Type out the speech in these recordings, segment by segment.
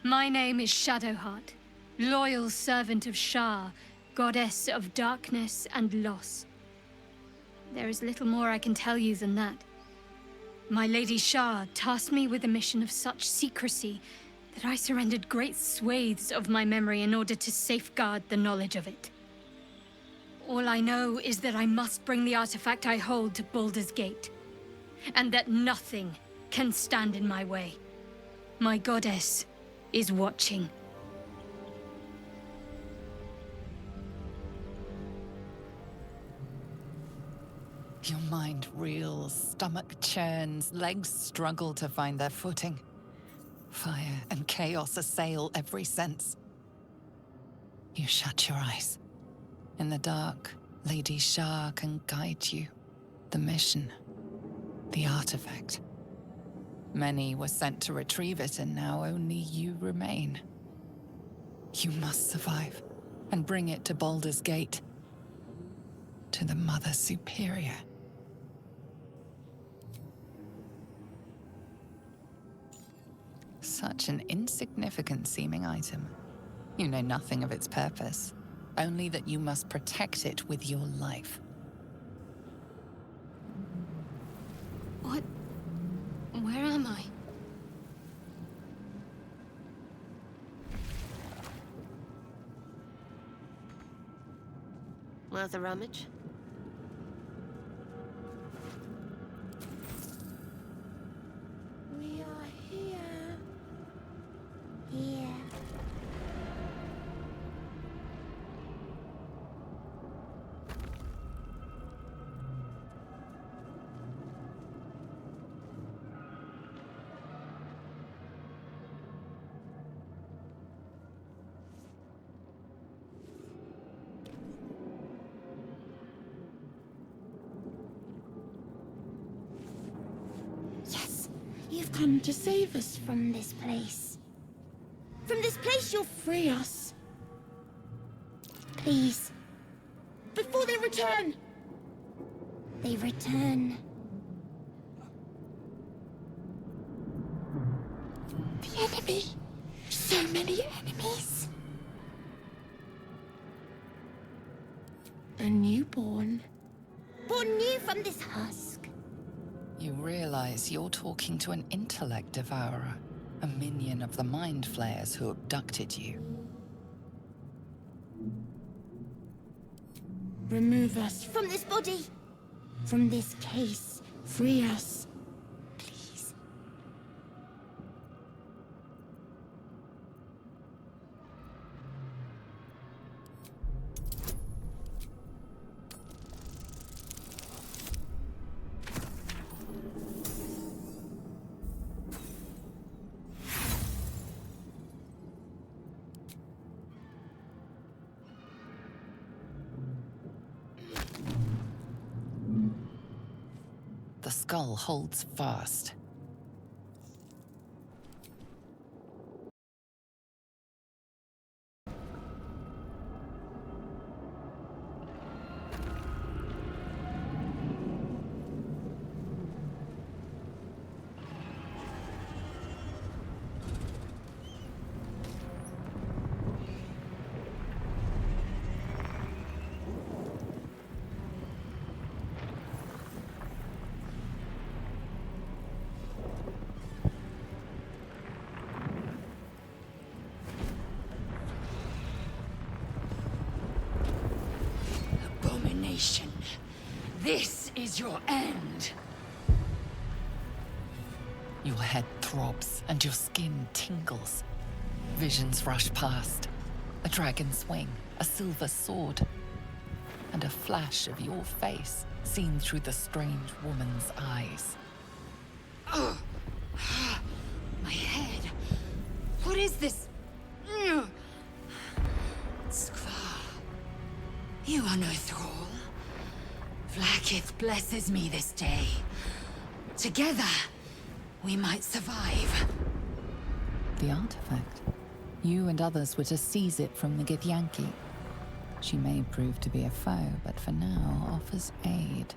My name is Shadowheart, loyal servant of Shar, goddess of darkness and loss. There is little more I can tell you than that. My Lady Shar tasked me with a mission of such secrecy that I surrendered great swathes of my memory in order to safeguard the knowledge of it. All I know is that I must bring the artifact I hold to Baldur's Gate, and that nothing can stand in my way. My goddess is watching. Your mind reels, stomach churns, legs struggle to find their footing. Fire and chaos assail every sense. You shut your eyes. In the dark, Lady Shar can guide you. The mission, the artifact. Many were sent to retrieve it, and now only you remain. You must survive and bring it to Baldur's Gate. To the Mother Superior. Such an insignificant-seeming item. You know nothing of its purpose, only that you must protect it with your life. What? Where am I? Worth a rummage? We are here. Here. Yes, you've come to save us from this place. From this place you'll free us. Please. Before they return! They return. The enemy. So many enemies. A newborn. Born new from this husk. You realize you're talking to an intellect devourer, a minion of the Mind Flayers who abducted you. Remove us from this body. From this case. Free us. Please. The skull holds fast. Abomination. This is your end. Your head throbs and your skin tingles. Visions rush past. A dragon's wing, a silver sword, and a flash of your face seen through the strange woman's eyes. Ugh. My head. What is this? Skvar. You are no thrall. Vlaakith blesses me this day. Together, we might survive. The artifact. You and others were to seize it from the Githyanki. She may prove to be a foe, but for now offers aid.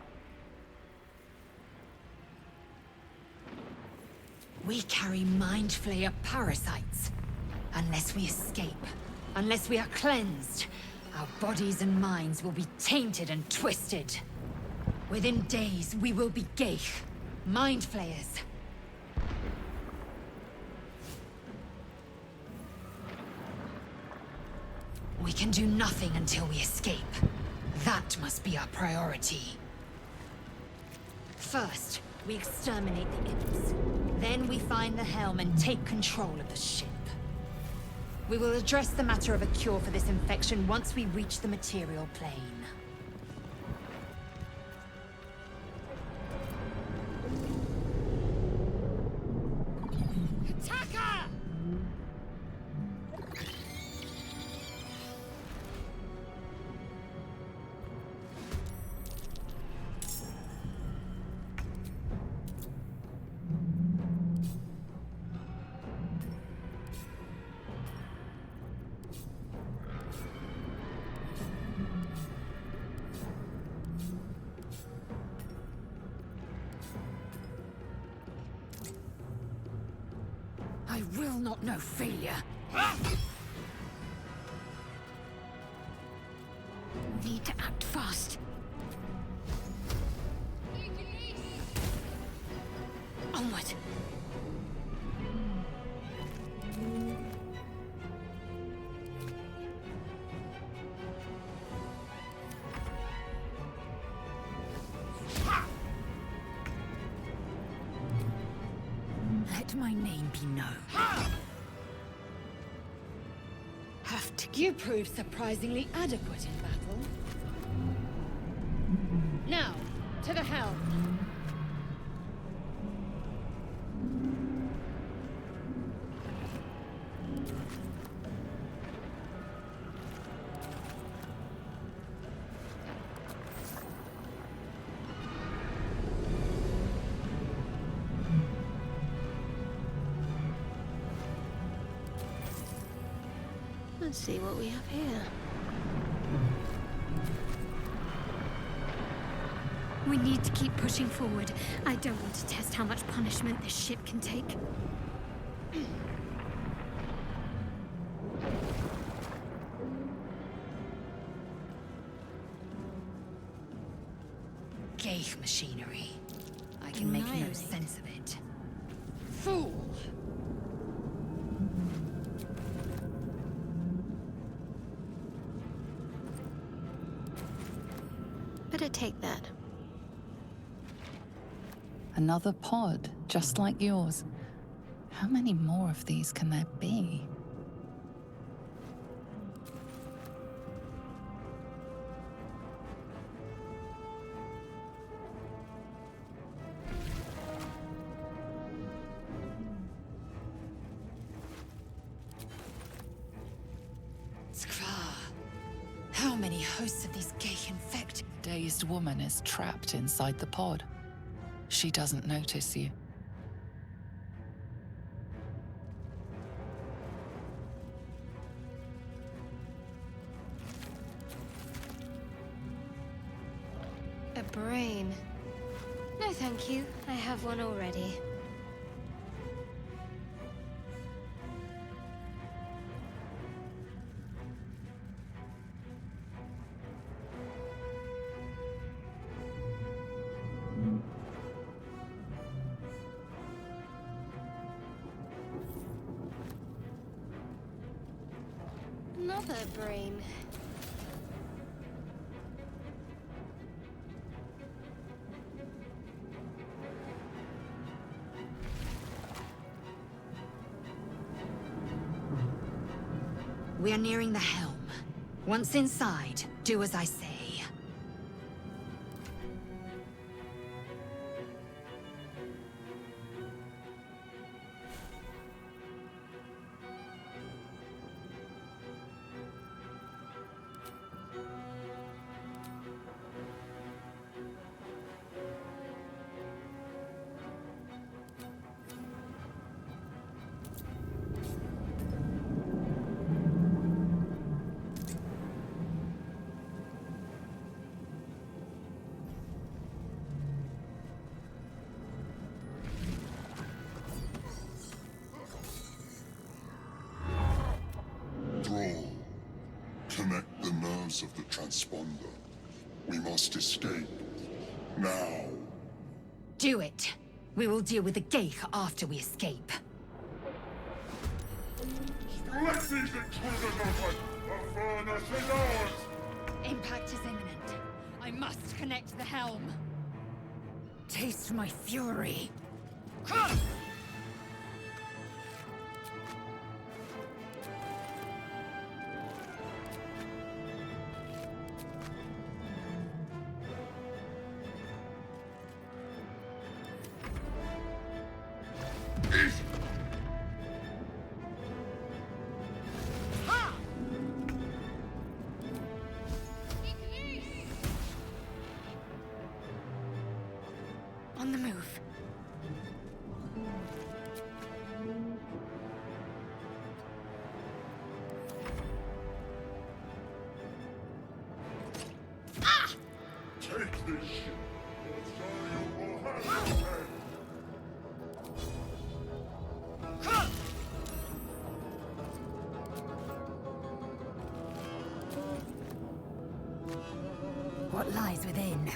We carry Mind Flayer parasites. Unless we escape, unless we are cleansed, our bodies and minds will be tainted and twisted. Within days, we will be Geich, mind flayers. We can do nothing until we escape. That must be our priority. First, we exterminate the imps. Then we find the helm and take control of the ship. We will address the matter of a cure for this infection once we reach the material plane. Attacker! I will not know failure. Need to act fast. Onward. Let my name be known. You proved surprisingly adequate in battle. Now, to the helm. Let's see what we have here. We need to keep pushing forward. I don't want to test how much punishment this ship can take. Geich machinery. I can make no sense of it. Fool! Better take that. Another pod, just like yours. How many more of these can there be? How many hosts of these Geich infected? Dazed woman is trapped inside the pod. She doesn't notice you. A brain. No, thank you. I have one already. Another brain. We are nearing the helm. Once inside, do as I say. Connect the nerves of the transponder. We must escape. Now. Do it. We will deal with the Geich after we escape. Let these intruders open! The furnace is ours! Impact is imminent. I must connect the helm. Taste my fury. On the move. Take this ship, or Zariel will have your head! What lies within?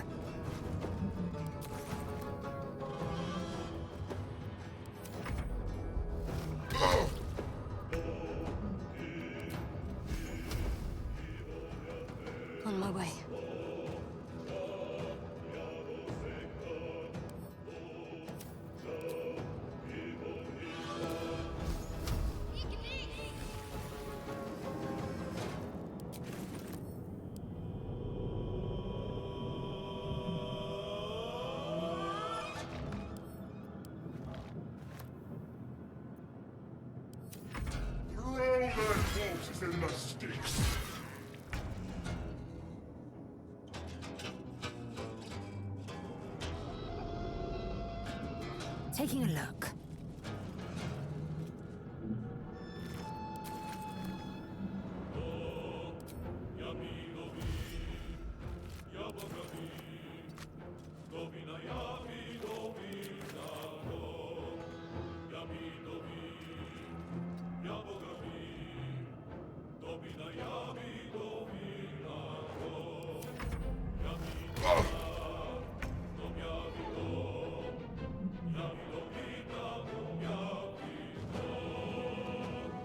On my way. Throw their corpses in the sticks! Taking a look.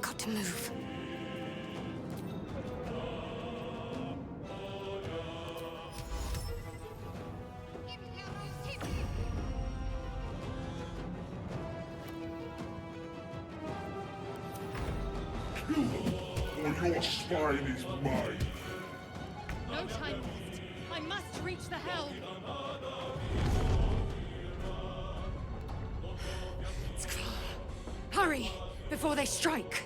Got to move. Kill them, or your spine is mine! No time left. I must reach the helm. Hurry, before they strike.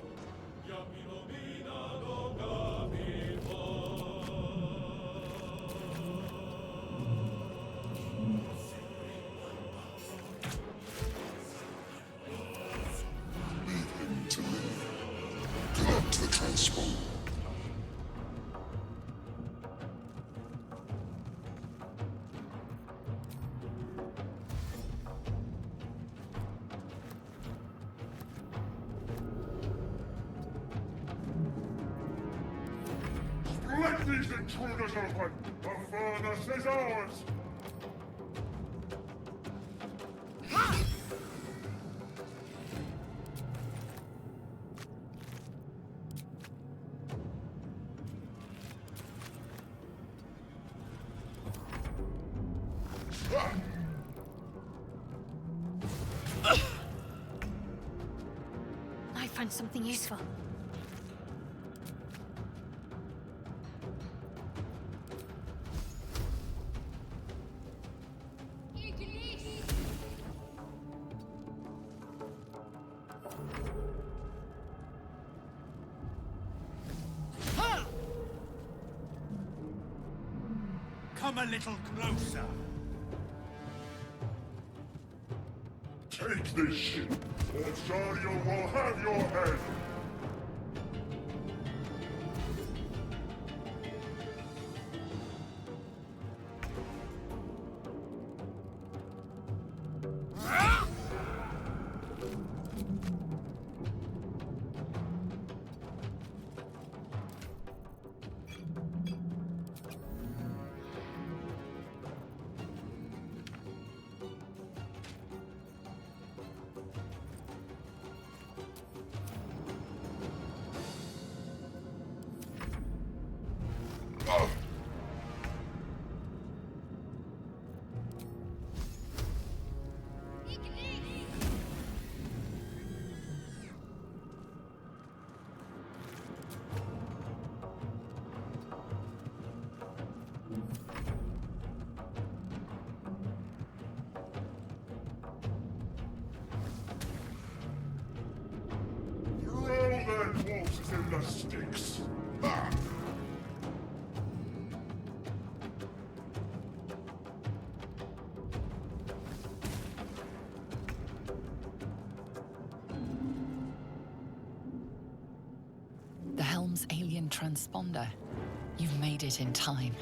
Leave him to live. Connect the transponder. Let these intruders open! The furnace is ours! I find something useful. Come a little closer. Take this ship, or Zariel will have your head! In the sticks. Ah! The helm's alien transponder. You've made it in time.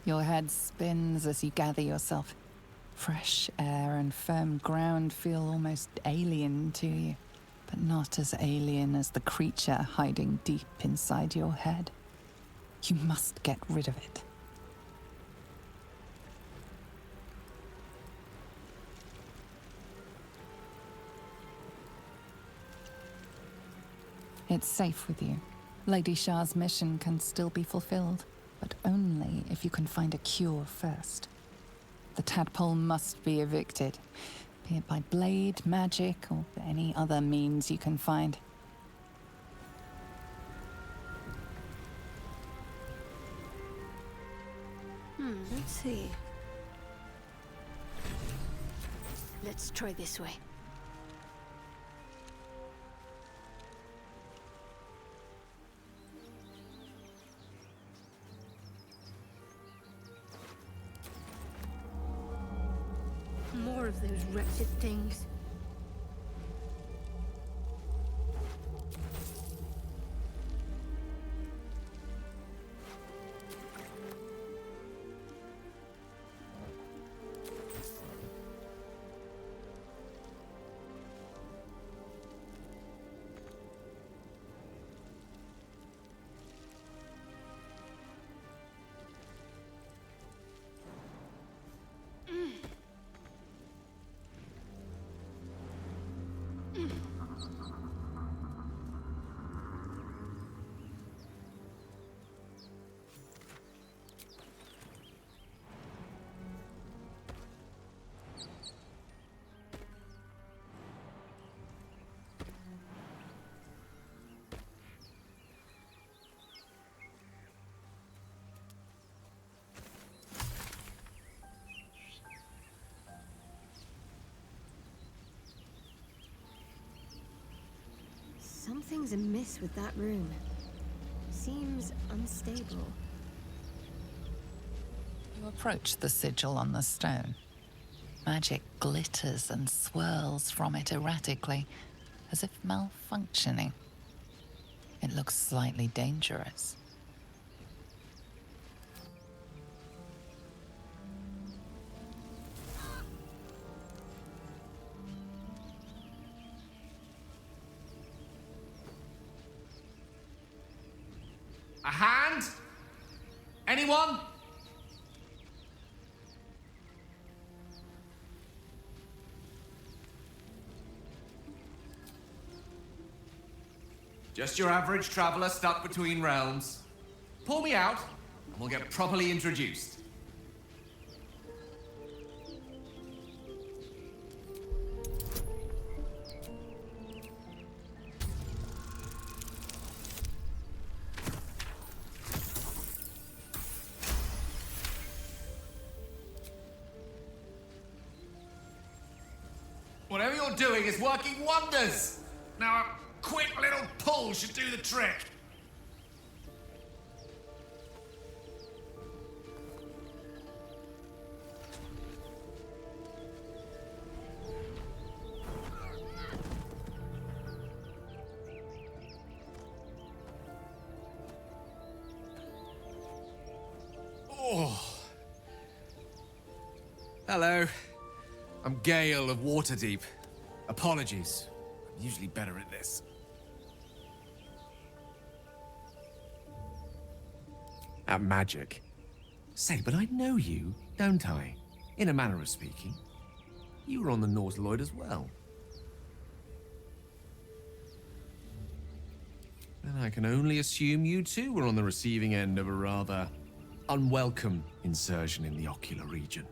Your head spins as you gather yourself. Fresh air and firm ground feel almost alien to you, but not as alien as the creature hiding deep inside your head. You must get rid of it. It's safe with you. Lady Shah's mission can still be fulfilled, but only if you can find a cure first. The tadpole must be evicted, be it by blade, magic, or any other means you can find. Let's see. Let's try this way. More of those wretched things. Something's amiss with that rune. Seems unstable. You approach the sigil on the stone. Magic glitters and swirls from it erratically, as if malfunctioning. It looks slightly dangerous. A hand? Anyone? Just your average traveler stuck between realms. Pull me out, and we'll get properly introduced. Whatever you're doing is working wonders! Now, a quick little pull should do the trick. Oh. Hello. I'm Gale of Waterdeep. Apologies. I'm usually better at this. At magic. Say, but I know you, don't I? In a manner of speaking. You were on the Nautiloid as well. And I can only assume you too were on the receiving end of a rather unwelcome insertion in the ocular region.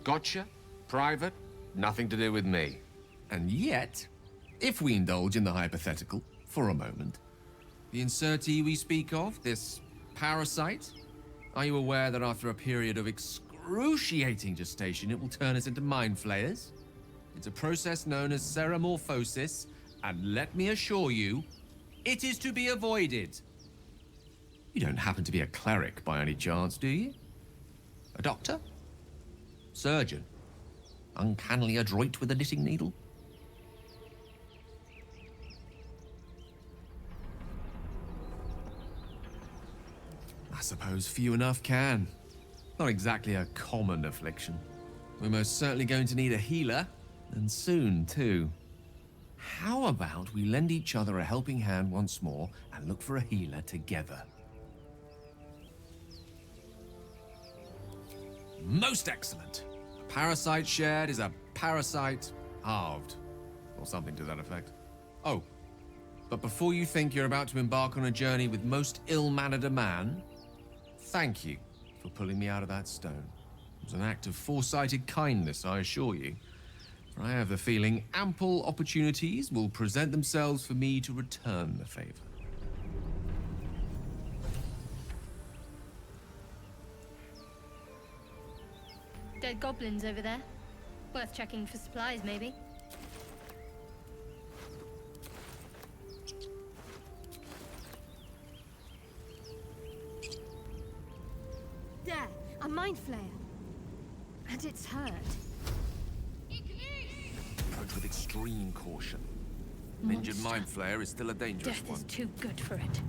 Gotcha. Private. Nothing to do with me. And yet, if we indulge in the hypothetical for a moment, the insertee we speak of, this parasite, are you aware that after a period of excruciating gestation, it will turn us into mind flayers? It's a process known as ceremorphosis, and let me assure you, it is to be avoided. You don't happen to be a cleric by any chance, do you? A doctor? Surgeon? Uncannily adroit with a knitting needle? I suppose few enough can. Not exactly a common affliction. We're most certainly going to need a healer, and soon too. How about we lend each other a helping hand once more and look for a healer together? Most excellent. A parasite shared is a parasite halved, or something to that effect. Oh, but before you think you're about to embark on a journey with most ill-mannered a man, thank you for pulling me out of that stone. It was an act of foresighted kindness, I assure you. For I have the feeling ample opportunities will present themselves for me to return the favor. Dead goblins over there. Worth checking for supplies, maybe. There, a mind flayer. And it's hurt. Approach with extreme caution. An injured mind flayer is still a dangerous Death one. is too good for it.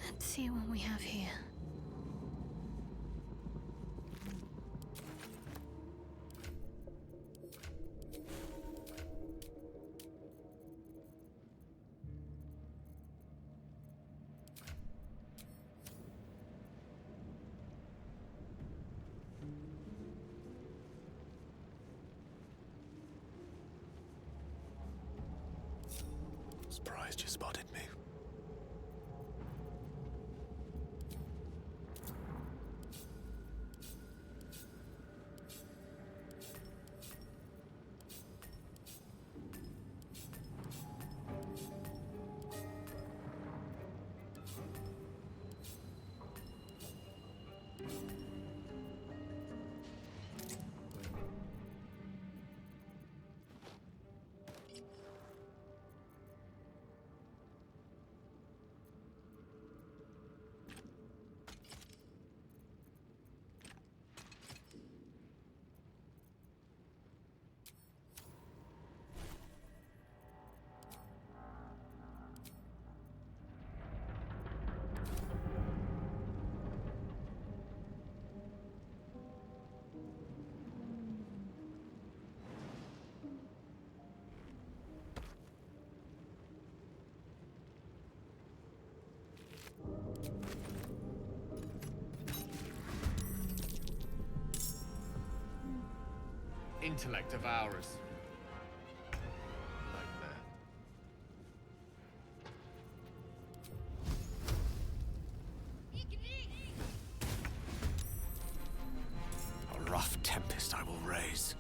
Let's see what we have here. Surprised you spotted me. Intellect of ours. Nightmare. A rough tempest I will raise.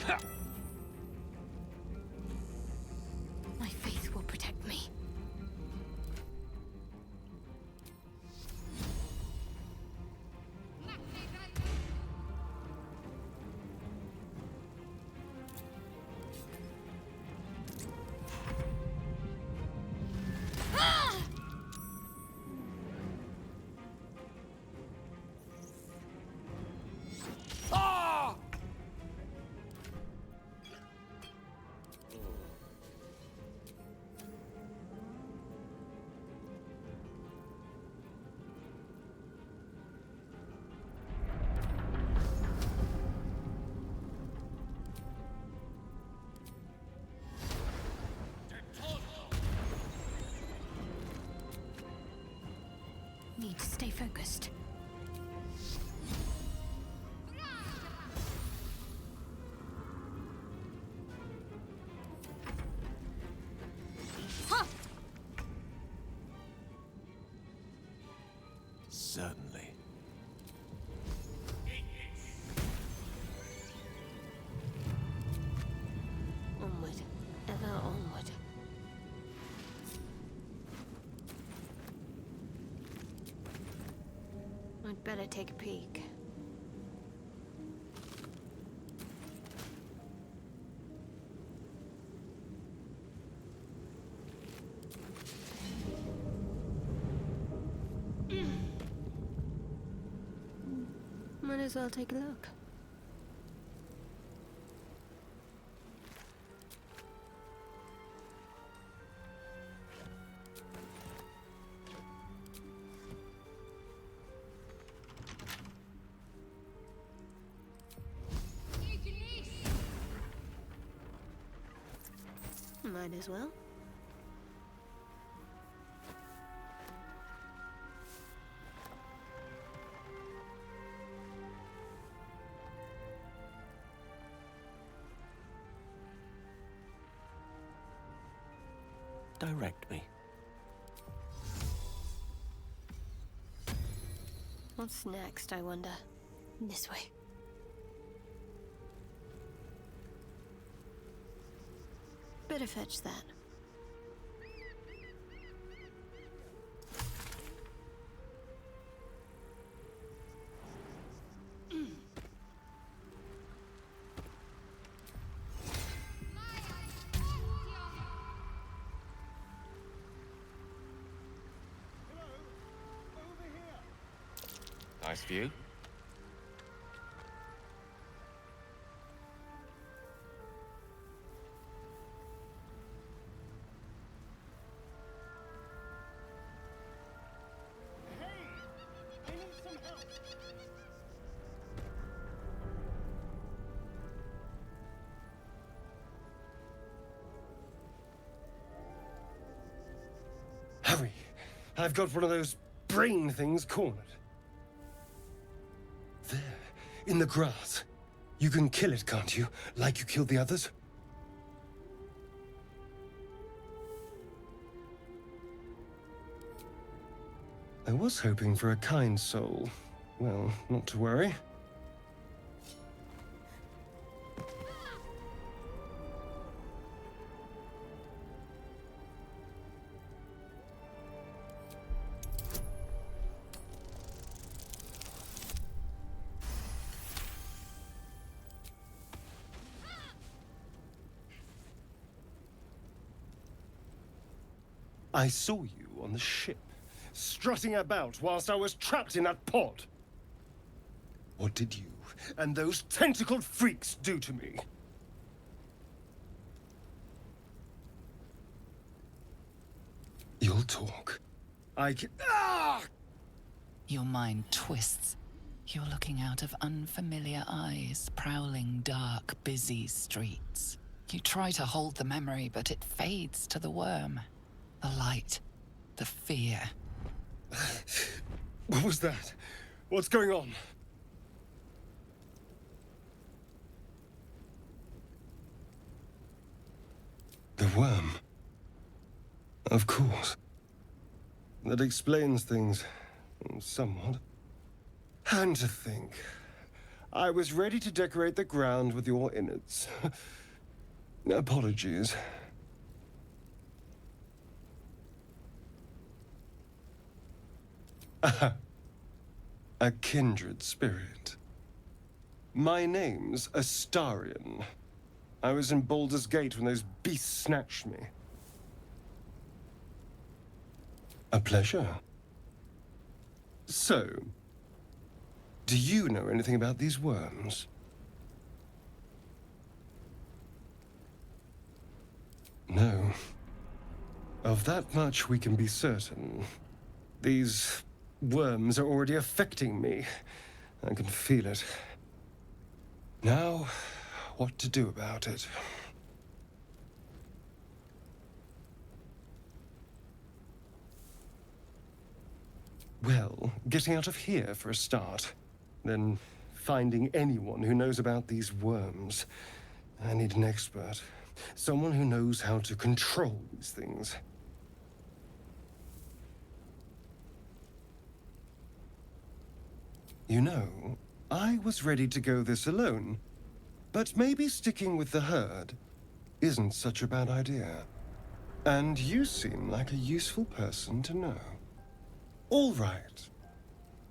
Ha! My faith will protect me. Need to stay focused. Huh! Certainly. Onward. Ever onward. I'd better take a peek. Might as well take a look. Might as well. Direct me. What's next, I wonder? This way. Better fetch that. Nice view. Hurry! I've got one of those brain things cornered. There, in the grass. You can kill it, can't you? Like you killed the others? I was hoping for a kind soul. Well, not to worry. I saw you on the ship, strutting about whilst I was trapped in that pod. What did you and those tentacled freaks do to me? You'll talk. I can... Ah! Your mind twists. You're looking out of unfamiliar eyes, prowling dark, busy streets. You try to hold the memory, but it fades to the worm. The light. The fear. What was that? What's going on? The worm. Of course. That explains things. Somewhat. And to think, I was ready to decorate the ground with your innards. Apologies. A kindred spirit. My name's Astarion. I was in Baldur's Gate when those beasts snatched me. A pleasure. So, do you know anything about these worms? No. Of that much we can be certain. These worms are already affecting me. I can feel it. Now, what to do about it? Well, getting out of here for a start. Then finding anyone who knows about these worms. I need an expert. Someone who knows how to control these things. You know, I was ready to go this alone, but maybe sticking with the herd isn't such a bad idea. And you seem like a useful person to know. All right.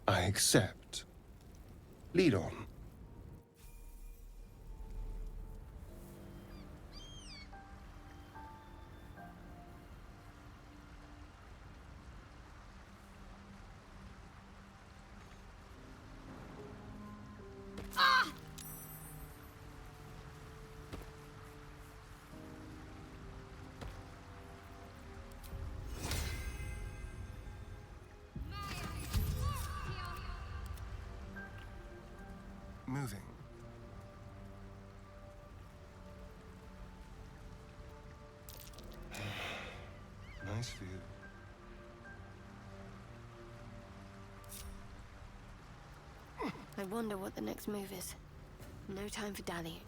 I accept. Lead on. Moving. Nice view. I wonder what the next move is. No time for dallying.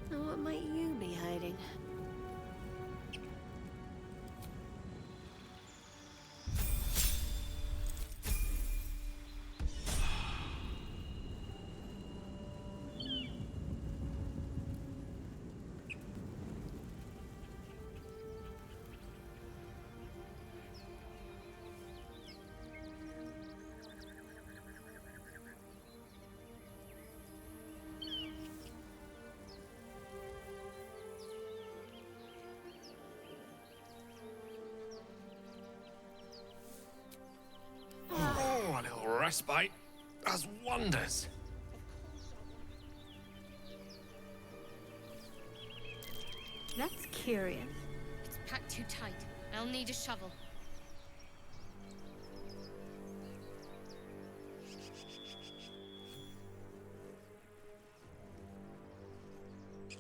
What might you be hiding? respite does wonders. That's curious. It's packed too tight. I'll need a shovel.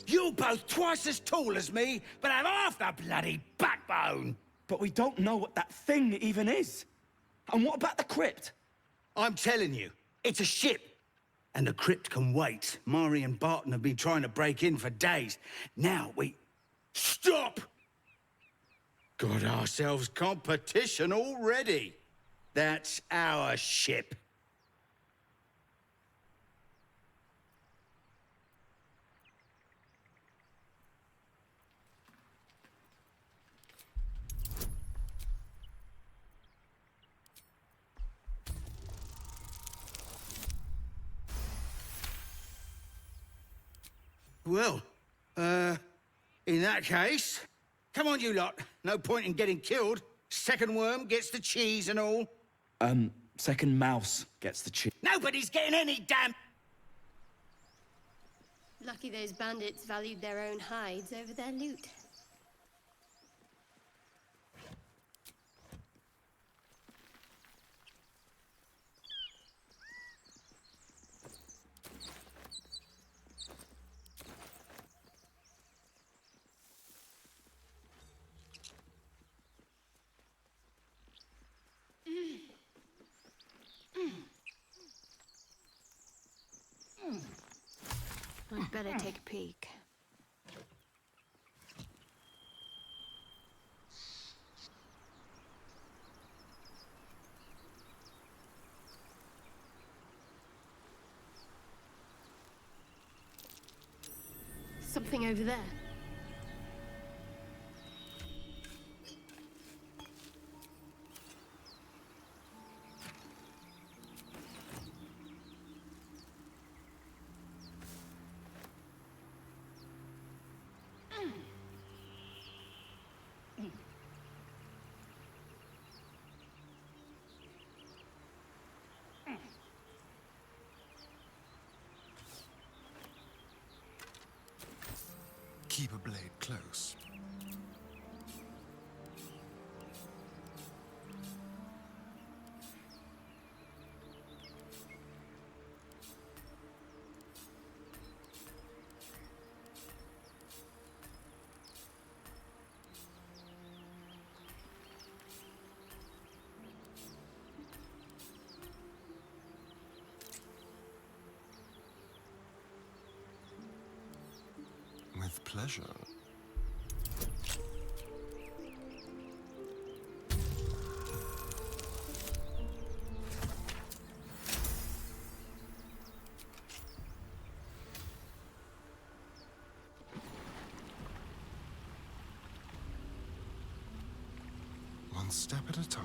You're both twice as tall as me, but have half the bloody backbone! But we don't know what that thing even is. And what about the crypt? I'm telling you, it's a ship. And the crypt can wait. Mari and Barton have been trying to break in for days. Now we... Stop! Got ourselves competition already. That's our ship. Well, in that case, come on you lot. No point in getting killed. Second worm gets the cheese and all. Second mouse gets the cheese. Nobody's getting any damn... Lucky those bandits valued their own hides over their loot. I'd better take a peek. Something over there. Keep a blade close. With pleasure. One step at a time.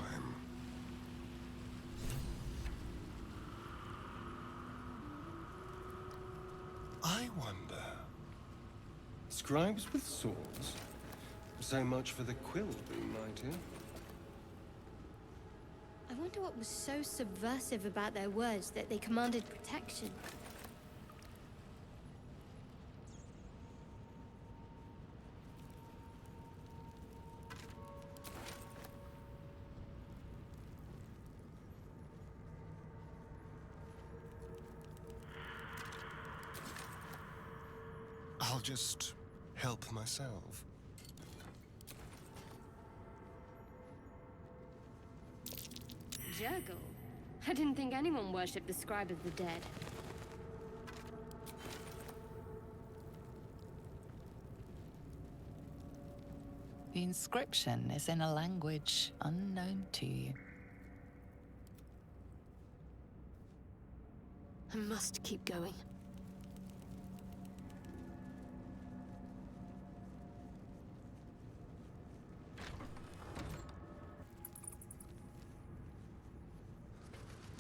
I wonder. Scribes with swords? So much for the quill being mighty. I wonder what was so subversive about their words that they commanded protection. I'll just help myself. Juggle? I didn't think anyone worshipped the Scribe of the Dead. The inscription is in a language unknown to you. I must keep going.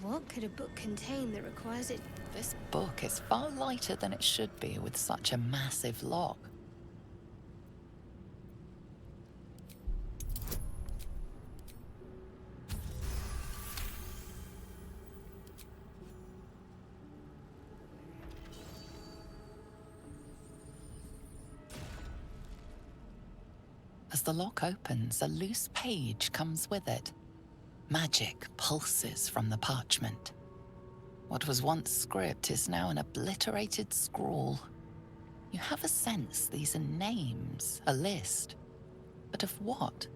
What could a book contain that requires it? This book is far lighter than it should be with such a massive lock. As the lock opens, a loose page comes with it. Magic pulses from the parchment. What was once script is now an obliterated scrawl. You have a sense these are names, a list. But of what?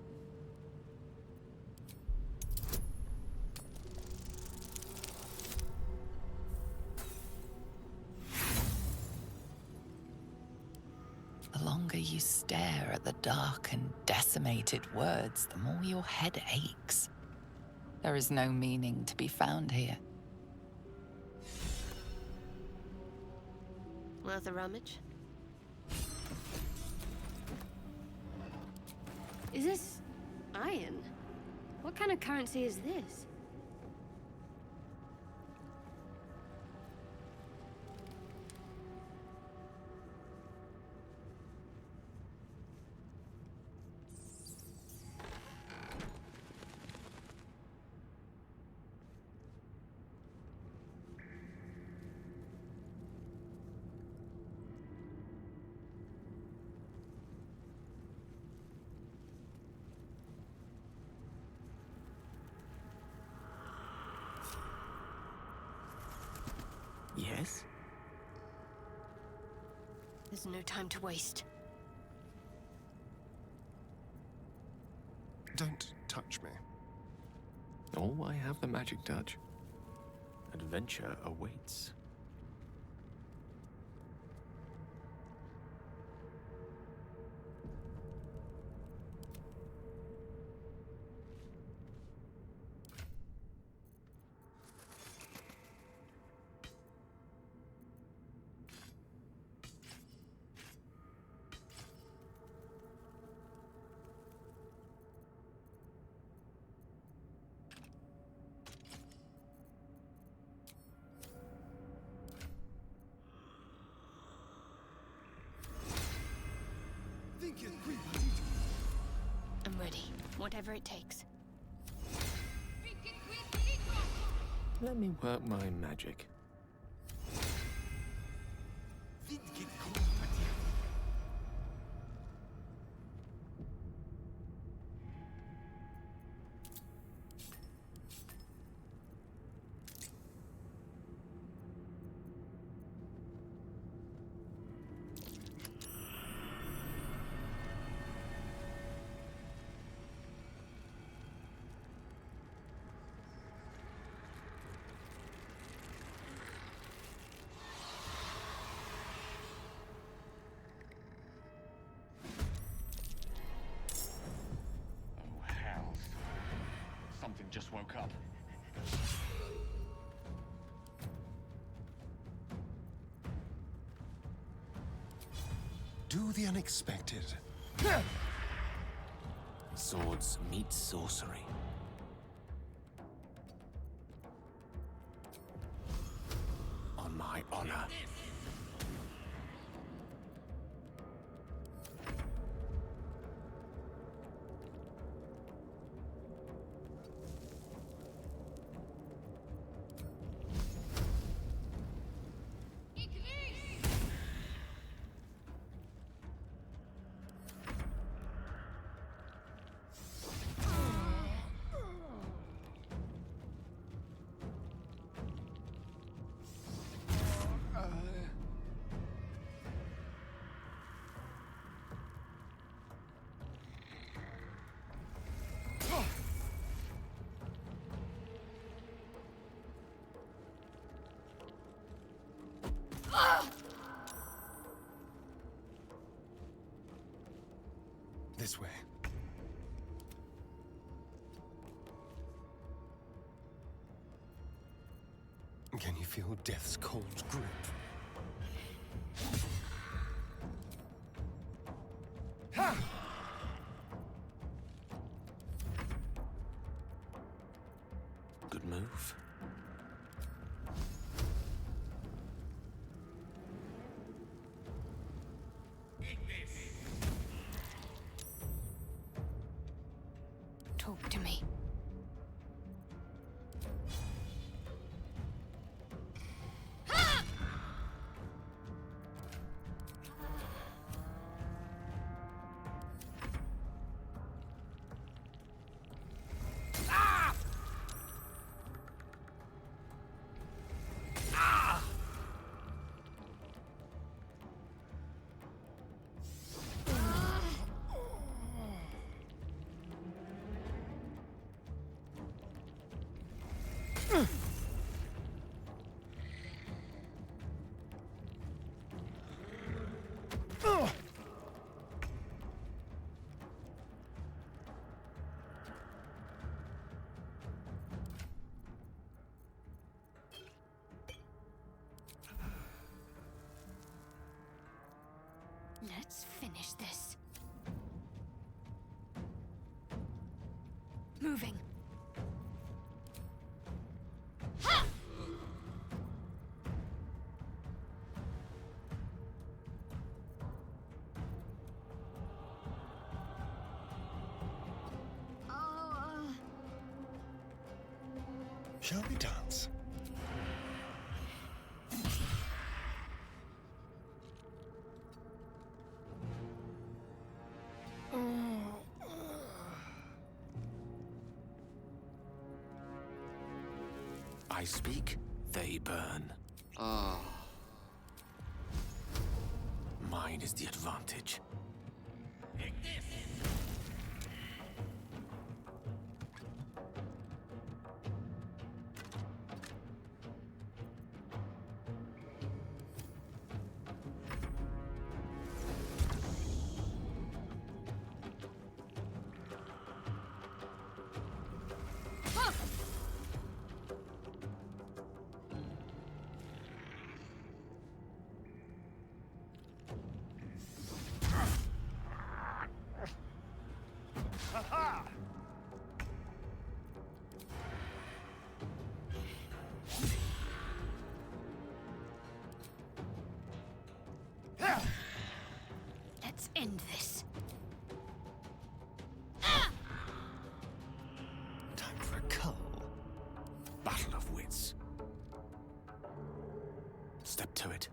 The longer you stare at the dark and decimated words, the more your head aches. There is no meaning to be found here. Worth a rummage? Is this iron? What kind of currency is this? Yes? There's no time to waste. Don't touch me. Oh, I have the magic touch. Adventure awaits. I'm ready. Whatever it takes. Let me work my magic. Just woke up. Do the unexpected. Swords meet sorcery. On my honor. This way. Can you feel death's cold grip? Good move. Talk to me. moving. Shall we dance? I speak, they burn. Mine is the advantage. Let's end this. Time for a cull. Battle of wits. Step to it.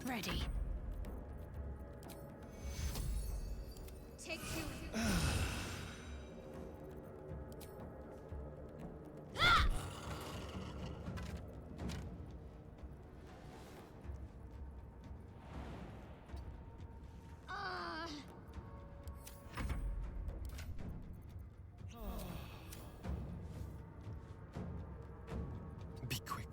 Ready. Take you. Be quick.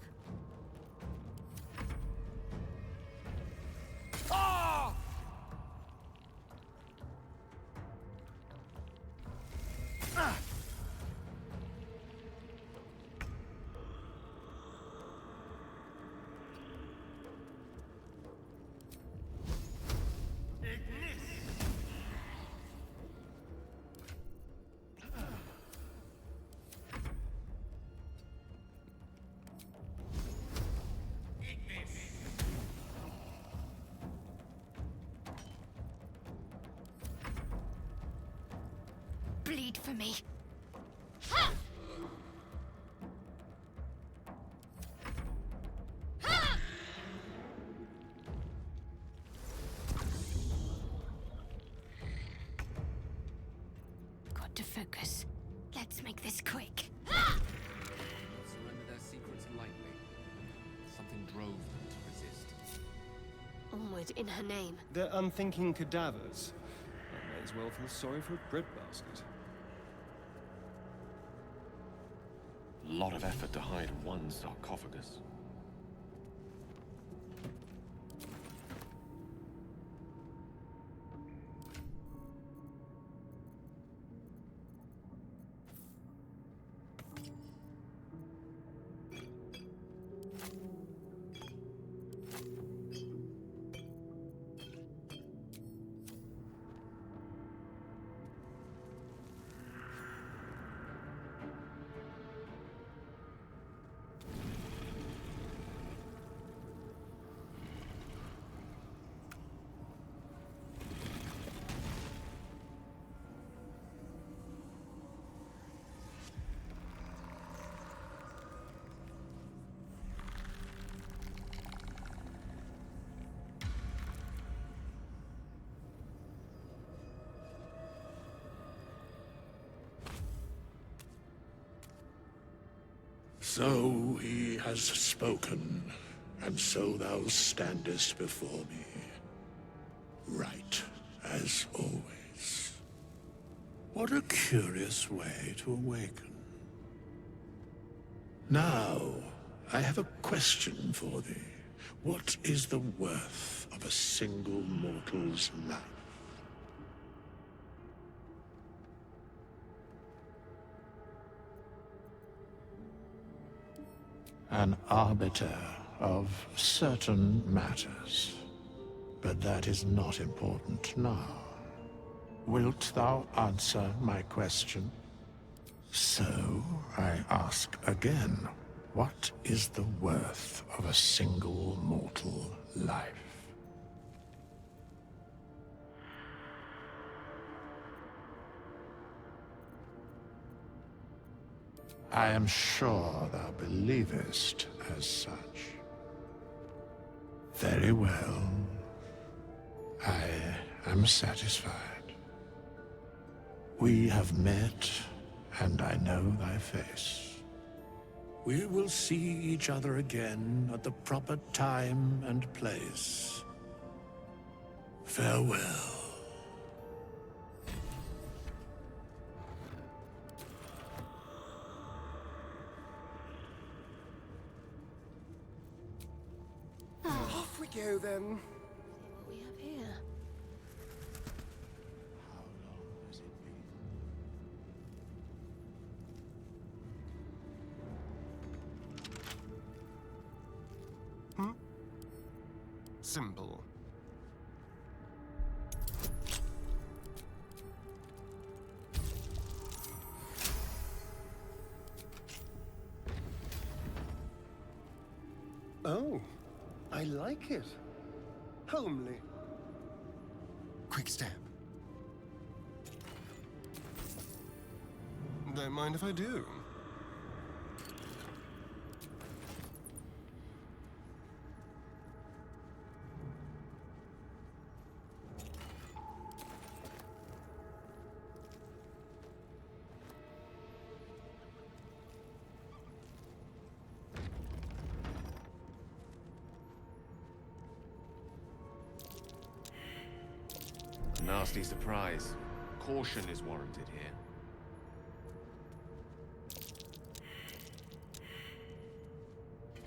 Bleed for me. Got to focus. Let's make this quick. Surrender their secrets lightly. Something drove them to resist. Onward in her name. They're unthinking cadavers. I may as well feel sorry for a breadbasket. Lot of effort to hide one sarcophagus. So he has spoken, and so thou standest before me. Right, as always. What a curious way to awaken. Now, I have a question for thee. What is the worth of a single mortal's life? An arbiter of certain matters. But that is not important now. Wilt thou answer my question? So, I ask again, what is the worth of a single mortal life? I am sure thou believest as such. Very well. I am satisfied. We have met, and I know thy face. We will see each other again at the proper time and place. Farewell. Off we go then. What we have here? Simple. Oh, I like it. Homely. Quick step. Don't mind if I do. Nasty surprise. Caution is warranted here.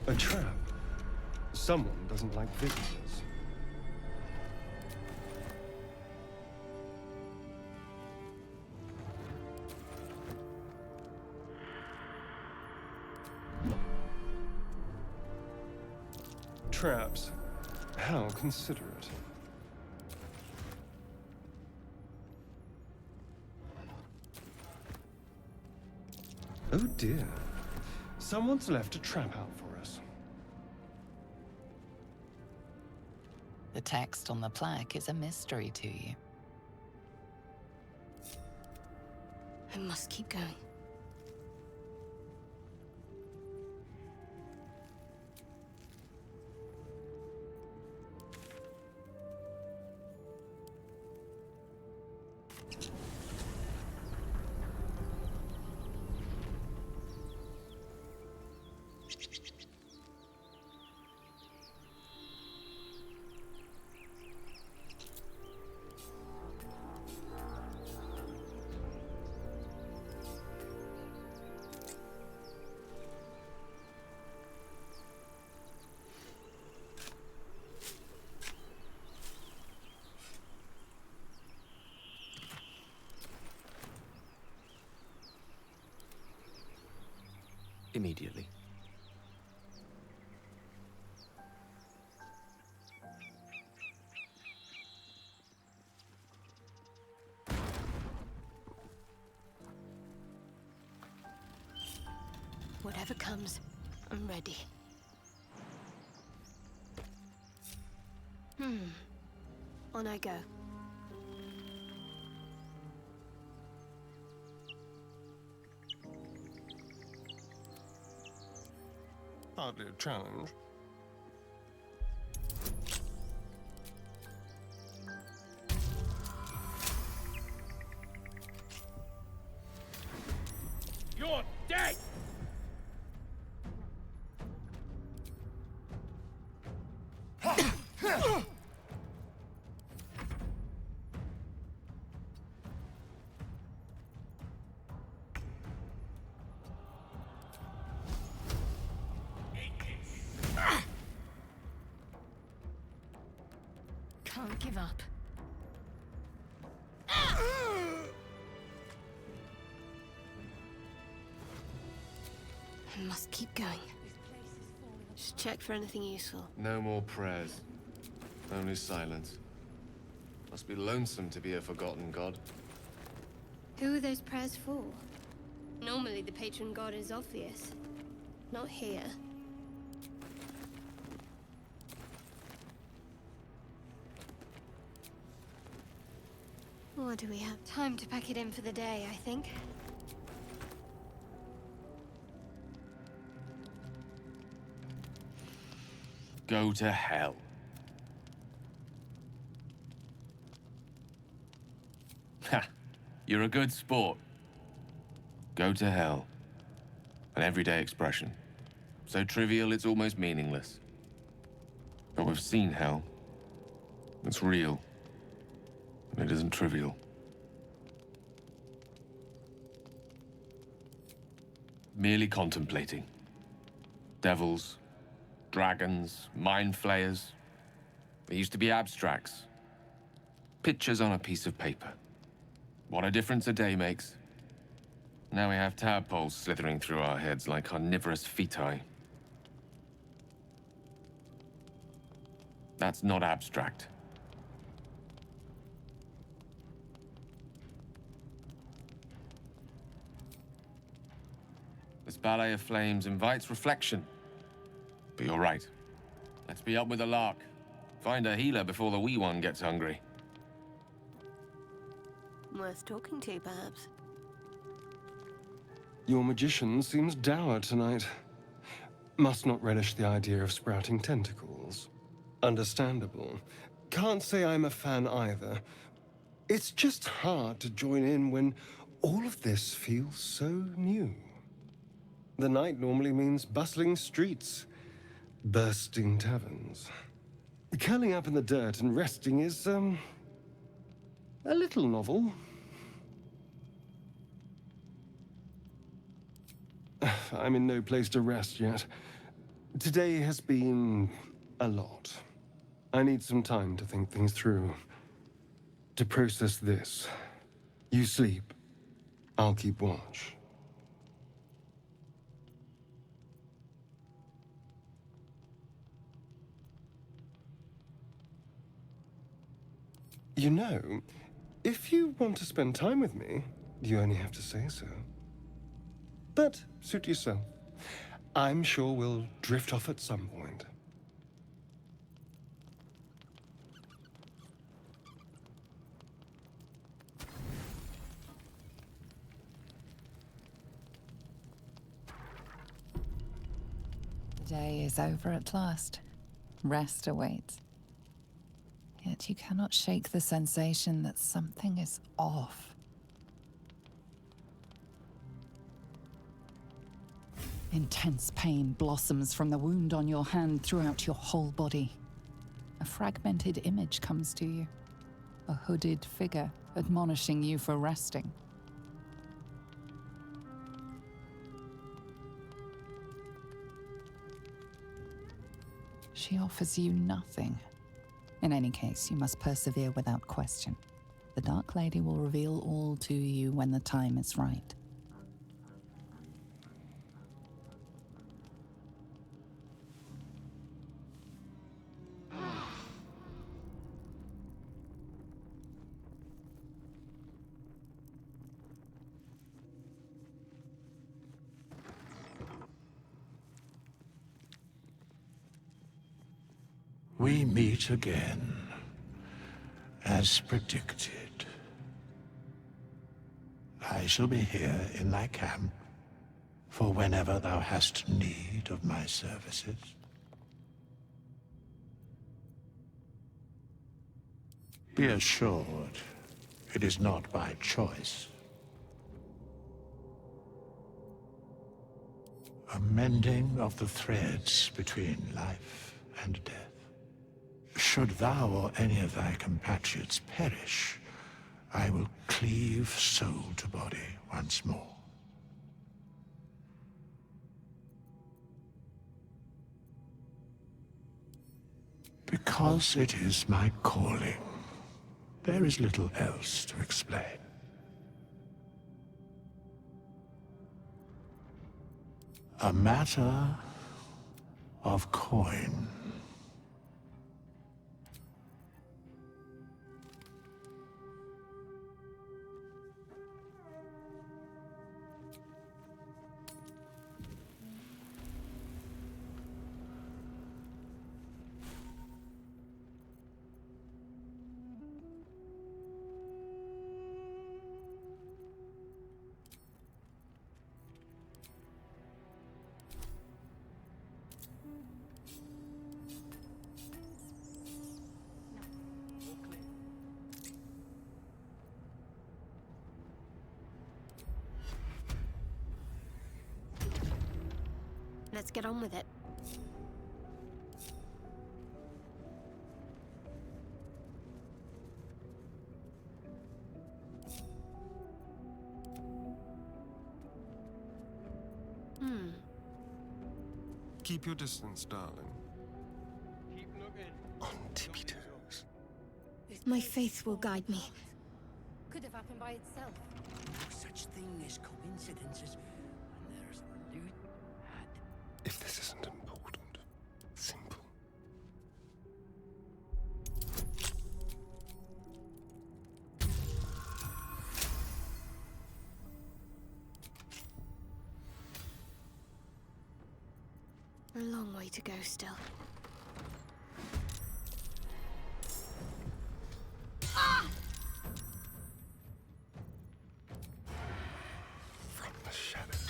A trap. Someone doesn't like visitors. Traps. How considerate. Oh dear. Someone's left a trap out for us. The text on the plaque is a mystery to you. I must keep going. Immediately. Whatever comes, I'm ready. On I go. Hardly a challenge. You're dead! Can't give up. Must keep going. Just check for anything useful. No more prayers. Only silence. Must be lonesome to be a forgotten god. Who are those prayers for? Normally the patron god is obvious. Not here. What do we have? Time to pack it in for the day, I think. Go to hell. Ha! You're a good sport. Go to hell. An everyday expression. So trivial it's almost meaningless. But we've seen hell. It's real. And it isn't trivial. Merely contemplating. Devils, dragons, mind flayers. They used to be abstracts. Pictures on a piece of paper. What a difference a day makes. Now we have tadpoles slithering through our heads like carnivorous feti. That's not abstract. This ballet of flames invites reflection. But you're right. Let's be up with the lark. Find a healer before the wee one gets hungry. Worth talking to, perhaps. Your magician seems dour tonight. Must not relish the idea of sprouting tentacles. Understandable. Can't say I'm a fan either. It's just hard to join in when all of this feels so new. The night normally means bustling streets, bursting taverns. Curling up in the dirt and resting is, a little novel. I'm in no place to rest yet. Today has been a lot. I need some time to think things through. To process this. You sleep. I'll keep watch. You know, if you want to spend time with me, you only have to say so. But suit yourself. I'm sure we'll drift off at some point. The day is over at last. Rest awaits. Yet you cannot shake the sensation that something is off. Intense pain blossoms from the wound on your hand throughout your whole body. A fragmented image comes to you. A hooded figure admonishing you for resting. She offers you nothing. In any case, you must persevere without question. The Dark Lady will reveal all to you when the time is right. We meet again, as predicted. I shall be here in thy camp for whenever thou hast need of my services. Be assured, it is not by choice. A mending of the threads between life and death. Should thou or any of thy compatriots perish, I will cleave soul to body once more. Because it is my calling. There is little else to explain. A matter of coin. Let's get on with it. Keep your distance, darling. Keep looking. On tippy toes. My faith will guide me. Could have happened by itself. No such thing as coincidences. And there's loot. If this isn't important, simple. A long way to go still. From the shadows.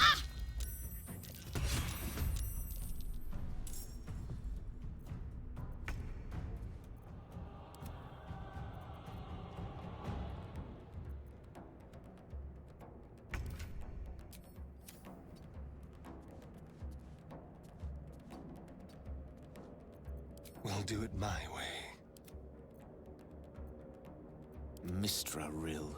We'll do it my way. Mistra Rill.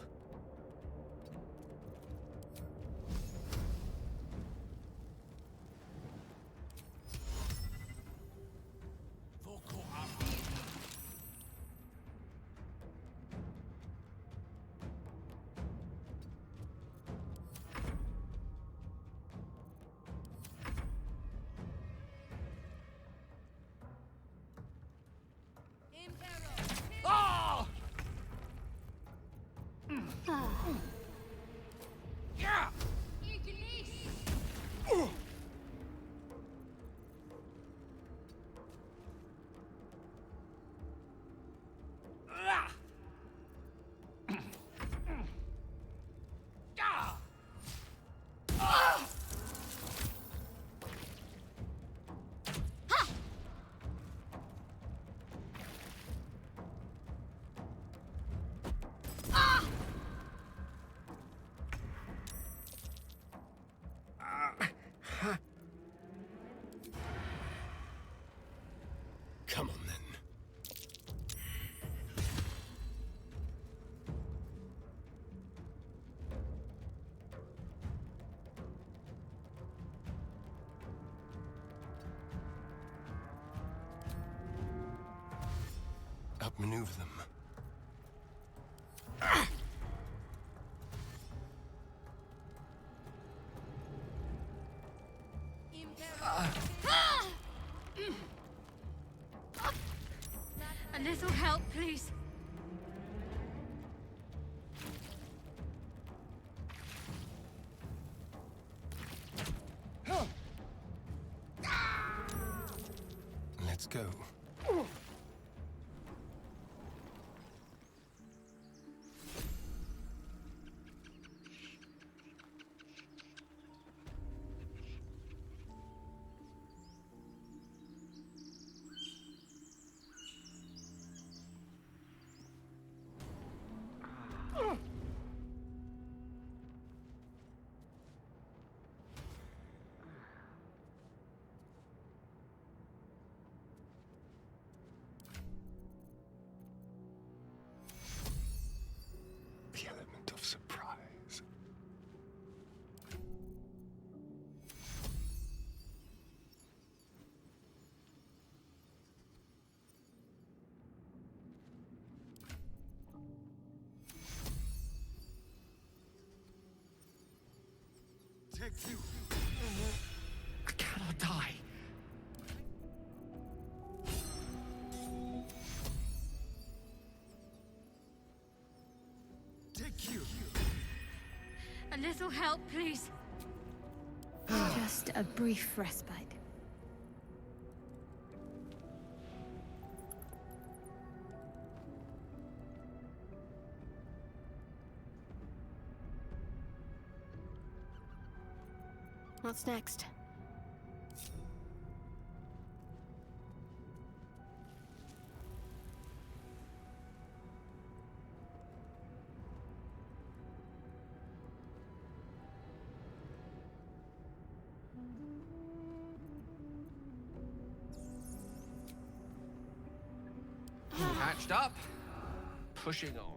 Come on, then. Outmaneuver them. A little help, please. Let's go. I cannot die. A little help, please. Just a brief respite. What's next? Patched up, pushing on.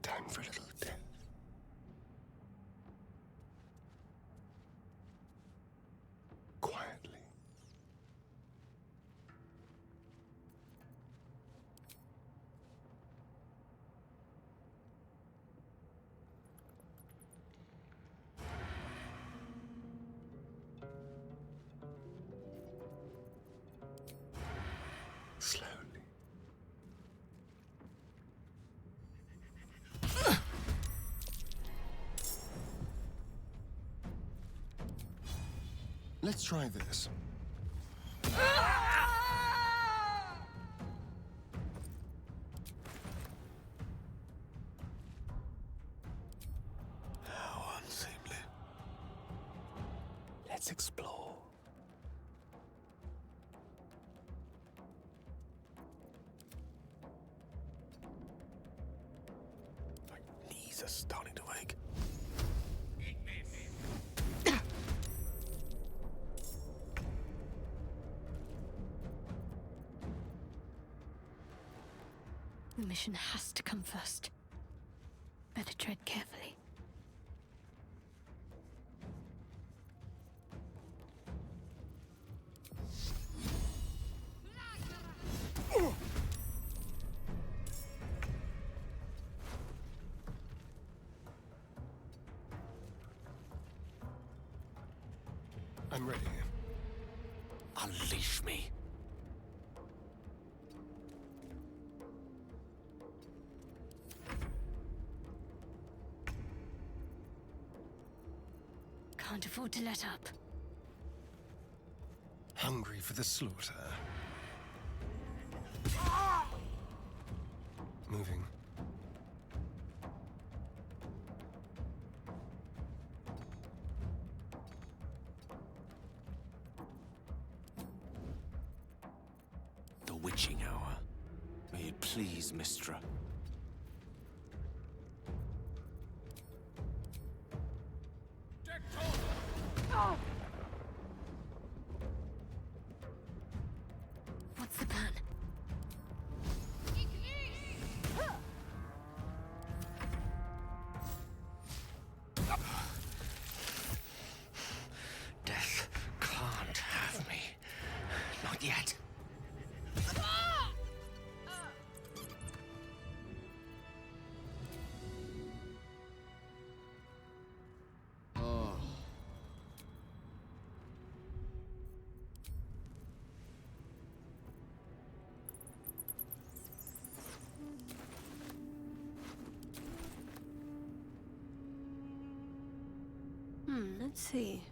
Time for a little death. Quietly. Slowly. Let's try this. How unseemly. Let's explore. My knees are starting to ache. The mission has to come first. Better tread carefully. I'm ready. Unleash me. Can't afford to let up. Hungry for the slaughter. Moving. The witching hour. May it please, Mistra. What's the plan? Death can't have me. Not yet. Let's see.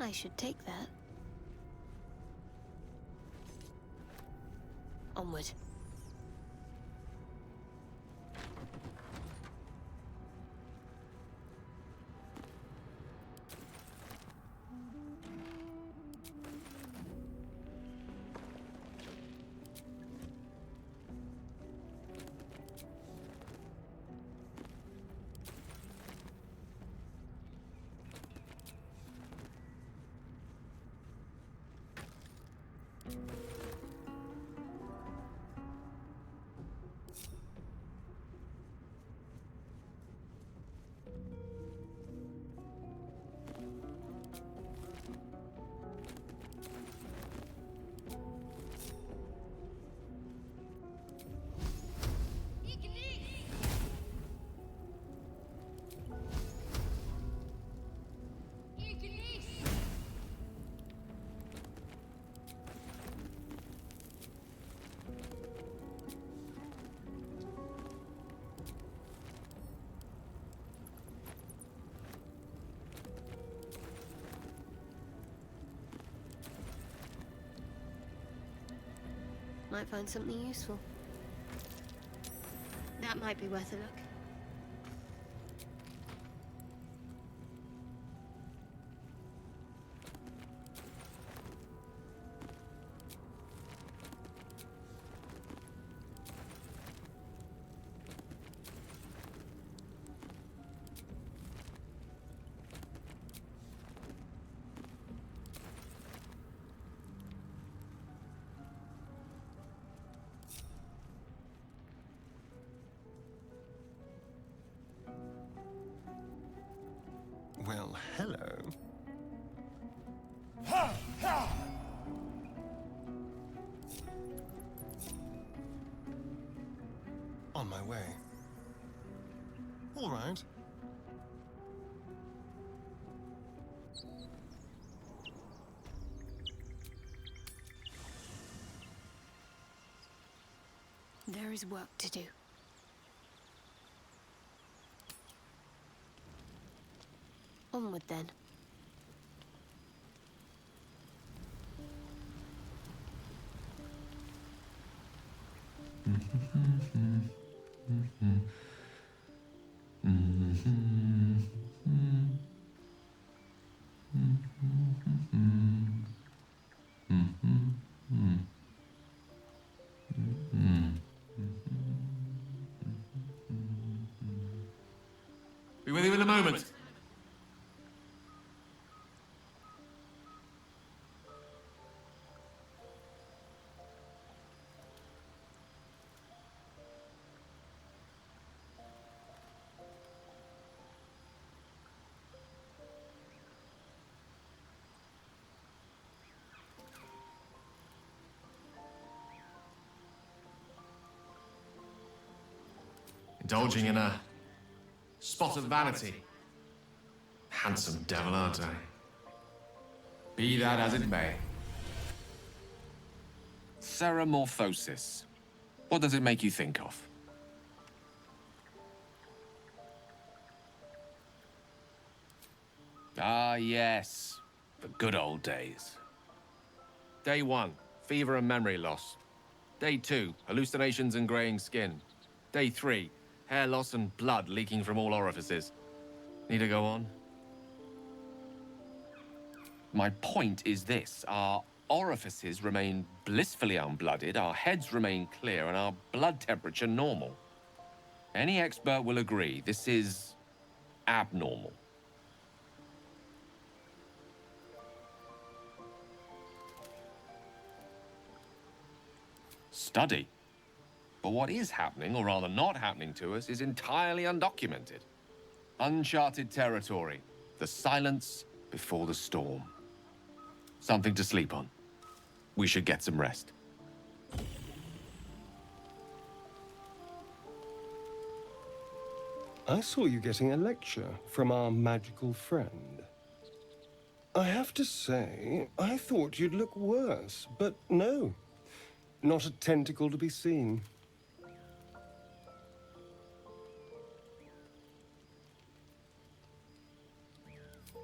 I should take that. Onward. Might find something useful. That might be worth a look. Well, hello. On my way. All right. There is work to do. Onward then. Be with you in a moment. Indulging in a spot of vanity. Handsome devil, aren't I? Be that as it may. Ceramorphosis. What does it make you think of? Ah, yes. The good old days. Day 1, fever and memory loss. Day 2, hallucinations and graying skin. Day 3, hair loss and blood leaking from all orifices. Need to go on? My point is this. Our orifices remain blissfully unblooded, our heads remain clear, and our blood temperature normal. Any expert will agree this is abnormal. Study. But what is happening, or rather not happening to us, is entirely undocumented. Uncharted territory. The silence before the storm. Something to sleep on. We should get some rest. I saw you getting a lecture from our magical friend. I have to say, I thought you'd look worse, but no. Not a tentacle to be seen.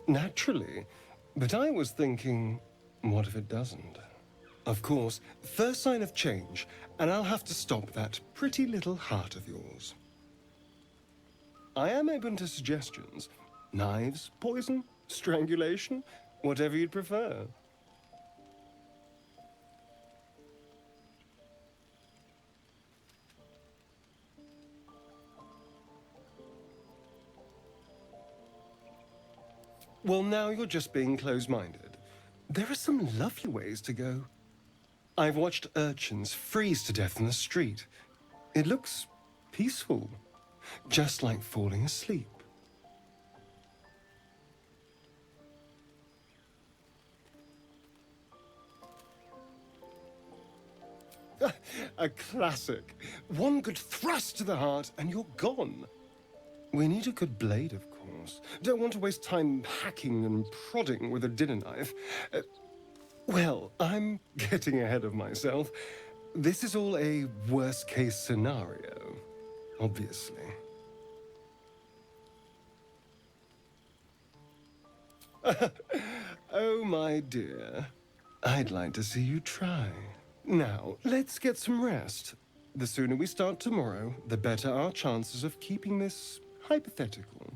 Naturally, But I was thinking, what if it doesn't? Of course, first sign of change, and I'll have to stop that pretty little heart of yours. I am open to suggestions. Knives, poison, strangulation, whatever you'd prefer. Well, now you're just being close-minded. There are some lovely ways to go. I've watched urchins freeze to death in the street. It looks peaceful, just like falling asleep. A classic. One good thrust to the heart and you're gone. We need a good blade, of course. Don't want to waste time hacking and prodding with a dinner knife. Well, I'm getting ahead of myself. This is all a worst-case scenario, obviously. Oh, my dear. I'd like to see you try. Now, let's get some rest. The sooner we start tomorrow, the better our chances of keeping this hypothetical.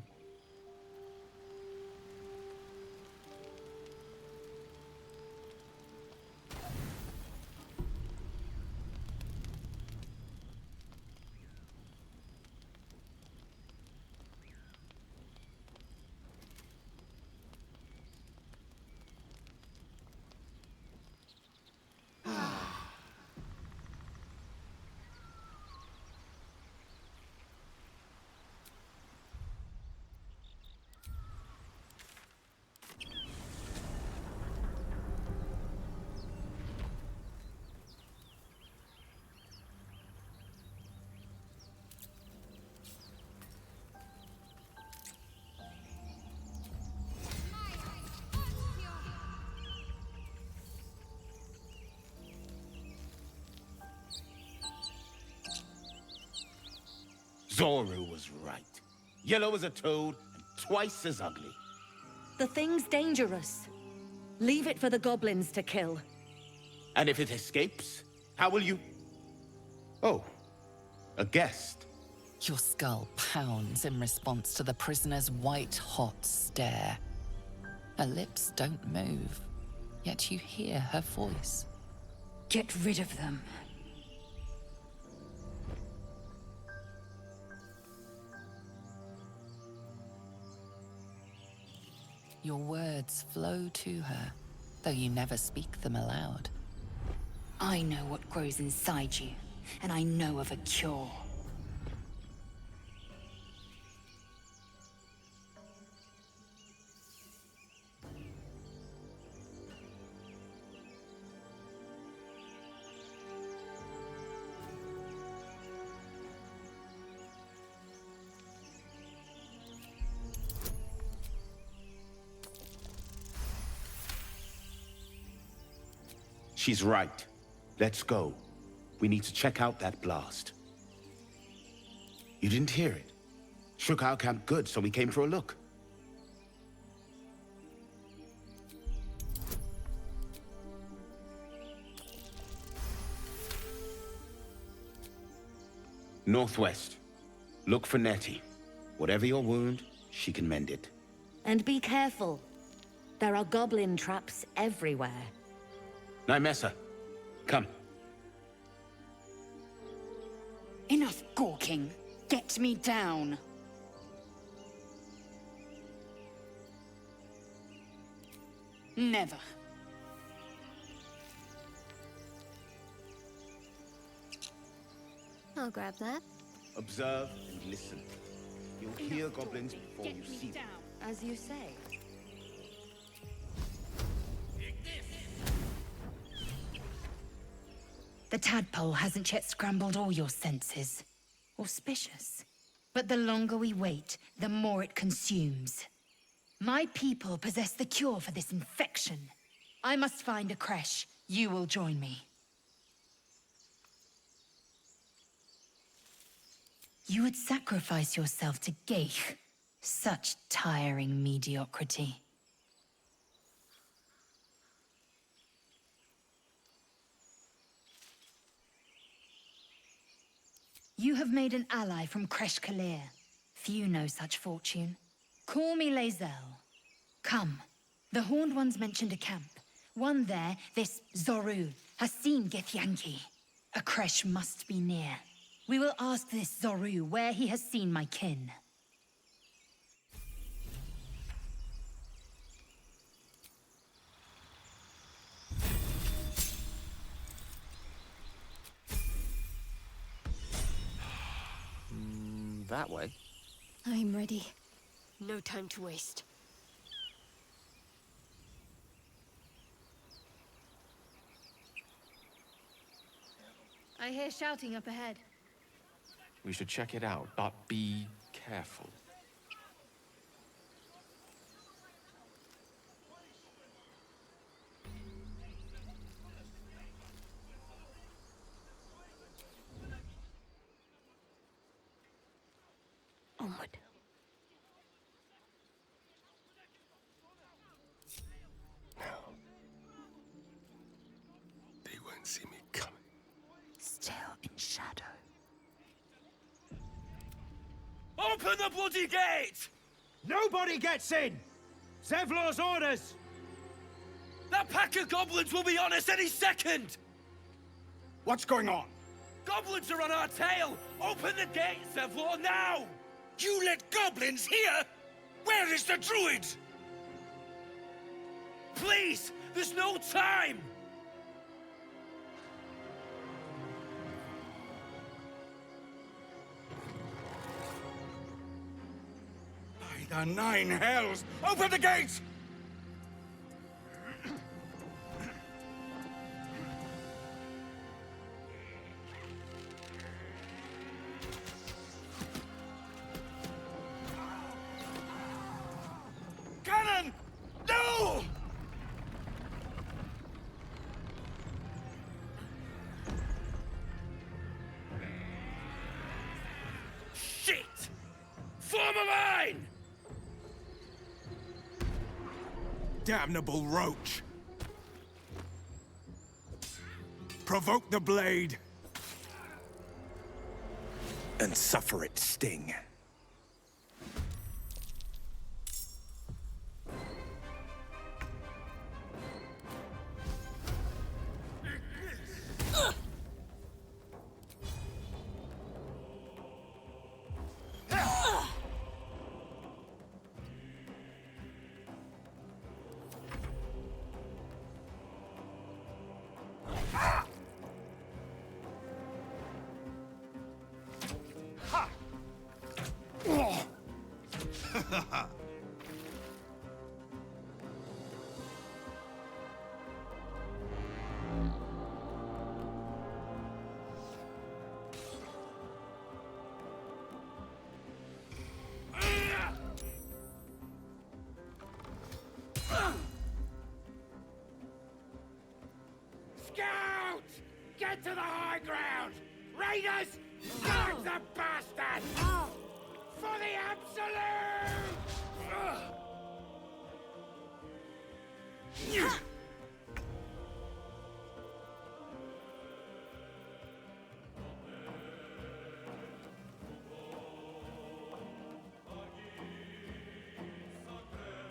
Zoru was right. Yellow as a toad and twice as ugly. The thing's dangerous. Leave it for the goblins to kill. And if it escapes, how will you... Oh, a guest. Your skull pounds in response to the prisoner's white-hot stare. Her lips don't move, yet you hear her voice. Get rid of them. Your words flow to her, though you never speak them aloud. I know what grows inside you, and I know of a cure. She's right. Let's go. We need to check out that blast. You didn't hear it? Shook our camp good, so we came for a look. Northwest. Look for Nettie. Whatever your wound, she can mend it. And be careful. There are goblin traps everywhere. Nymessa, come. Enough gawking. Get me down. Never. I'll grab that. Observe and listen. You'll hear goblins before you see them. As you say. The tadpole hasn't yet scrambled all your senses. Auspicious. But the longer we wait, the more it consumes. My people possess the cure for this infection. I must find a creche. You will join me. You would sacrifice yourself to Geich. Such tiring mediocrity. You have made an ally from Kresh Kalir. Few know such fortune. Call me Lae'zel. Come. The Horned Ones mentioned a camp. One there, this Zorru, has seen Githyanki. A Kresh must be near. We will ask this Zorru where he has seen my kin. That way. I'm ready. No time to waste. I hear shouting up ahead. We should check it out, but be careful. Onward. They won't see me coming. Still in shadow. Open the bloody gate! Nobody gets in! Zevlor's orders! That pack of goblins will be on us any second! What's going on? Goblins are on our tail! Open the gate, Zevlor, now! You let goblins here? Where is the druid? Please! There's no time! By the 9 hells! Open the gates! Cannon! No! Shit! Form a line! Damnable roach! Provoke the blade! And suffer its sting. Scout! Get to the high ground! Raiders! Snag the bastard! For the absolute!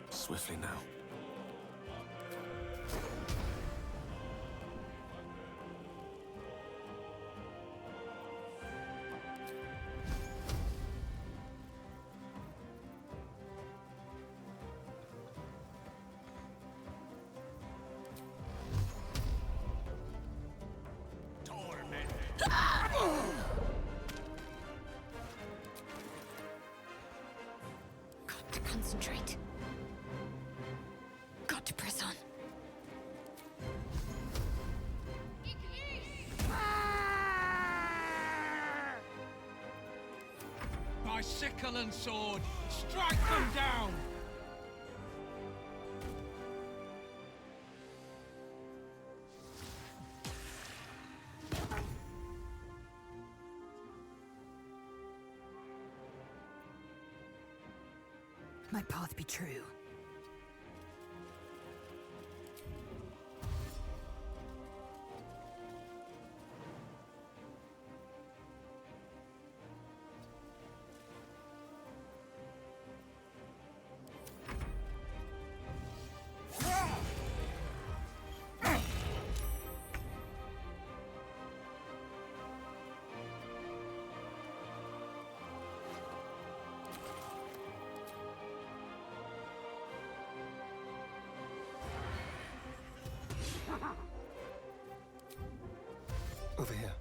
Swiftly now. Got to concentrate. Got to press on. By sickle and sword, strike them down! My path be true. Over here.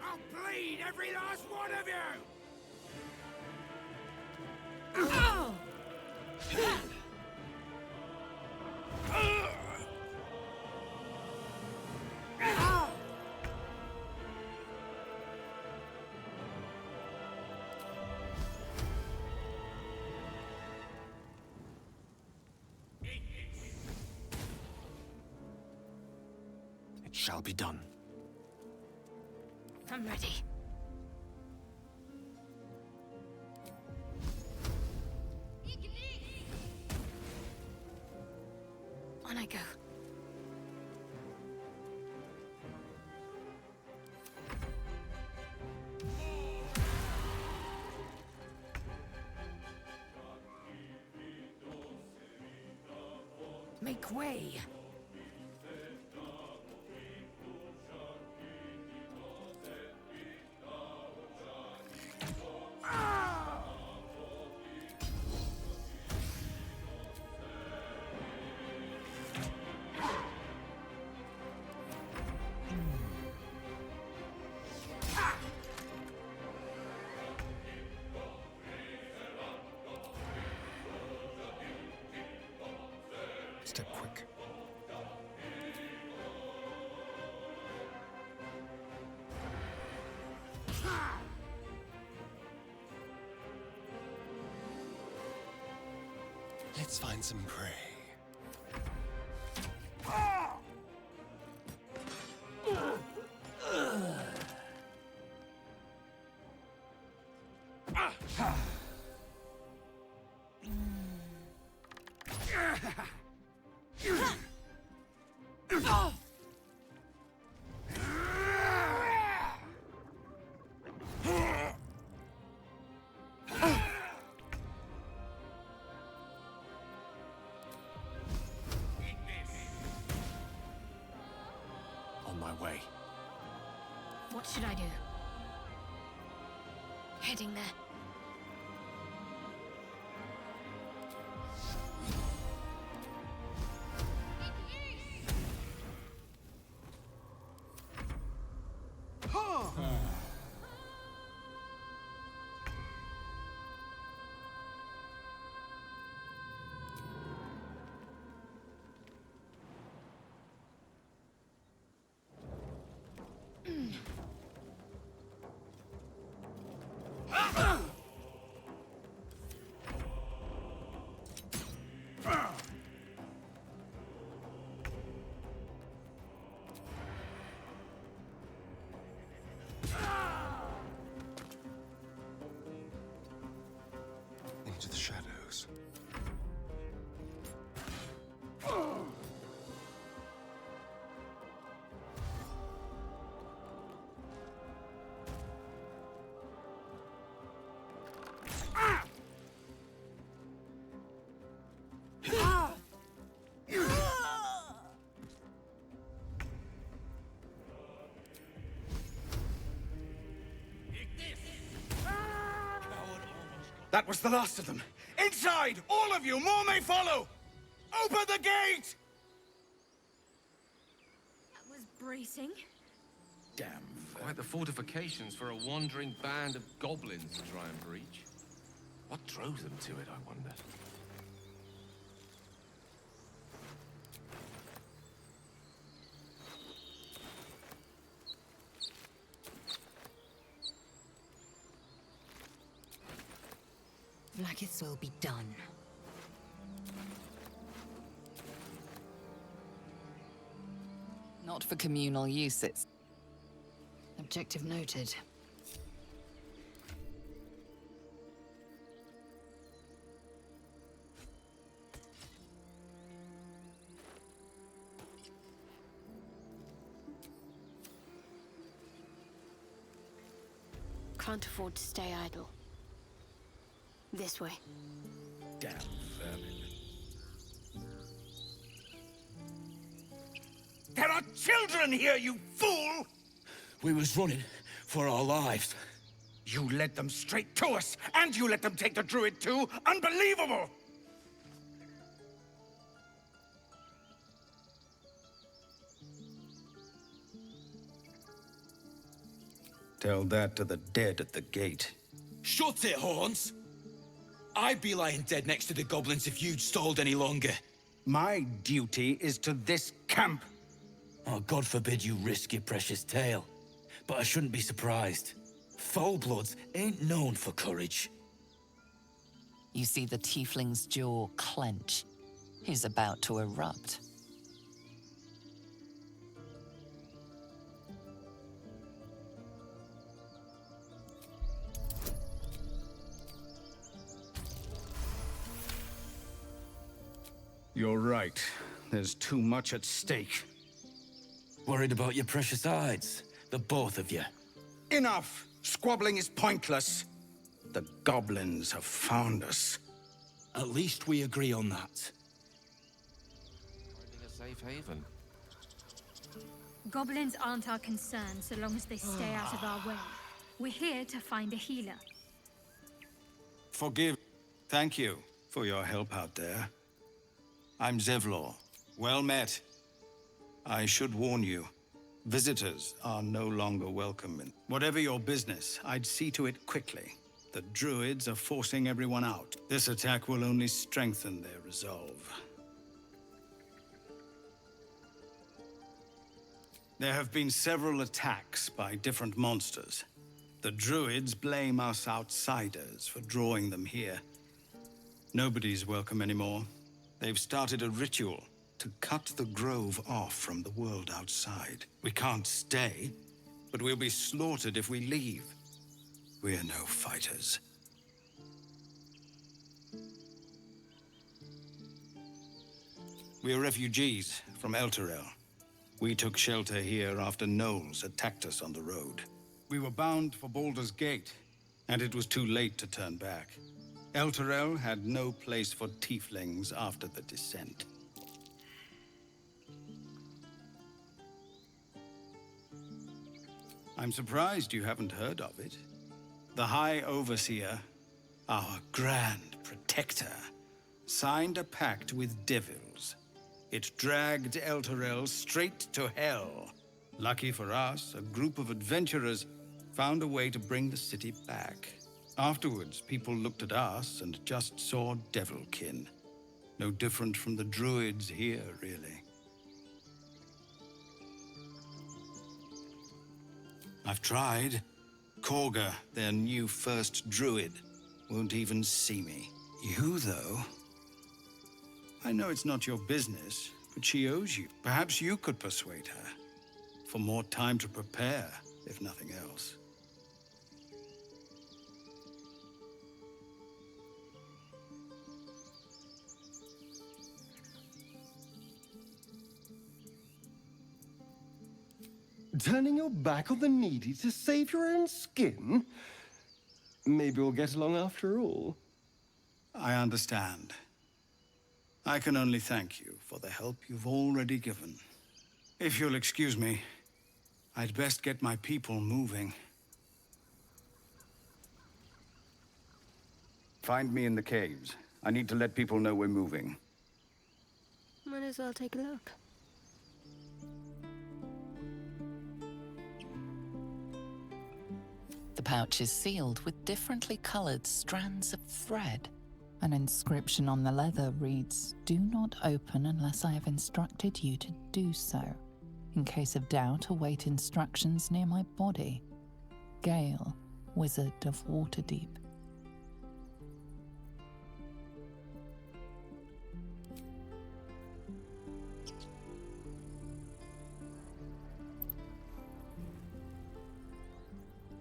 I'll bleed every last one of you! It shall be done. I'm ready. On I go. Make way! Step quick. Let's find some prey. On my way. What should I do? Heading there. Into the shadows. That was the last of them. Inside! All of you! More may follow! Open the gate! That was bracing. Damn. Quite the fortifications for a wandering band of goblins to try and breach. What drove them to it, I wonder? Blackest will be done. Not for communal use, it's... Objective noted. can't afford to stay idle. This way. Damn vermin. There are children here, you fool! We was running for our lives. You led them straight to us, and you let them take the druid too? Unbelievable! Tell that to the dead at the gate. Shut it, Horns! I'd be lying dead next to the goblins if you'd stalled any longer. My duty is to this camp. Oh, God forbid you risk your precious tail. But I shouldn't be surprised. Foulbloods ain't known for courage. You see the tiefling's jaw clench. He's about to erupt. You're right. There's too much at stake. Worried about your precious hides, the both of you. Enough! Squabbling is pointless. The goblins have found us. At least we agree on that. Finding a safe haven. Goblins aren't our concern so long as they stay out of our way. We're here to find a healer. Forgive. Thank you for your help out there. I'm Zevlor. Well met. I should warn you, visitors are no longer welcome. Whatever your business, I'd see to it quickly. The druids are forcing everyone out. This attack will only strengthen their resolve. There have been several attacks by different monsters. The druids blame us outsiders for drawing them here. Nobody's welcome anymore. They've started a ritual to cut the grove off from the world outside. We can't stay, but we'll be slaughtered if we leave. We're no fighters. We're refugees from Elturel. We took shelter here after gnolls attacked us on the road. We were bound for Baldur's Gate, and it was too late to turn back. Elturel had no place for tieflings after the descent. I'm surprised you haven't heard of it. The High Overseer, our Grand Protector, signed a pact with devils. It dragged Elturel straight to hell. Lucky for us, a group of adventurers found a way to bring the city back. Afterwards, people looked at us and just saw devilkin. No different from the druids here, really. I've tried. Korga, their new first druid, won't even see me. You, though? I know it's not your business, but she owes you. Perhaps you could persuade her. For more time to prepare, if nothing else. Turning your back on the needy to save your own skin? Maybe we'll get along after all. I understand. I can only thank you for the help you've already given. If you'll excuse me, I'd best get my people moving. Find me in the caves. I need to let people know we're moving. Might as well take a look. The pouch is sealed with differently colored strands of thread. An inscription on the leather reads, "Do not open unless I have instructed you to do so. In case of doubt, await instructions near my body. Gale, Wizard of Waterdeep."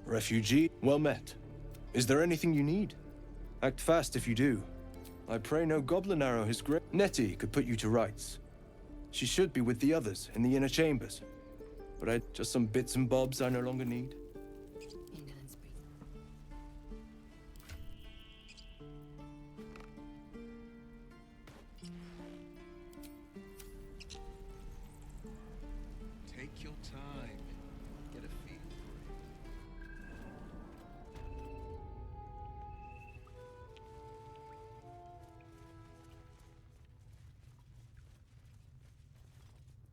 Refugee, well met. Is there anything you need? Act fast if you do. I pray no goblin arrow has Nettie could put you to rights. She should be with the others in the inner chambers. But just some bits and bobs I no longer need.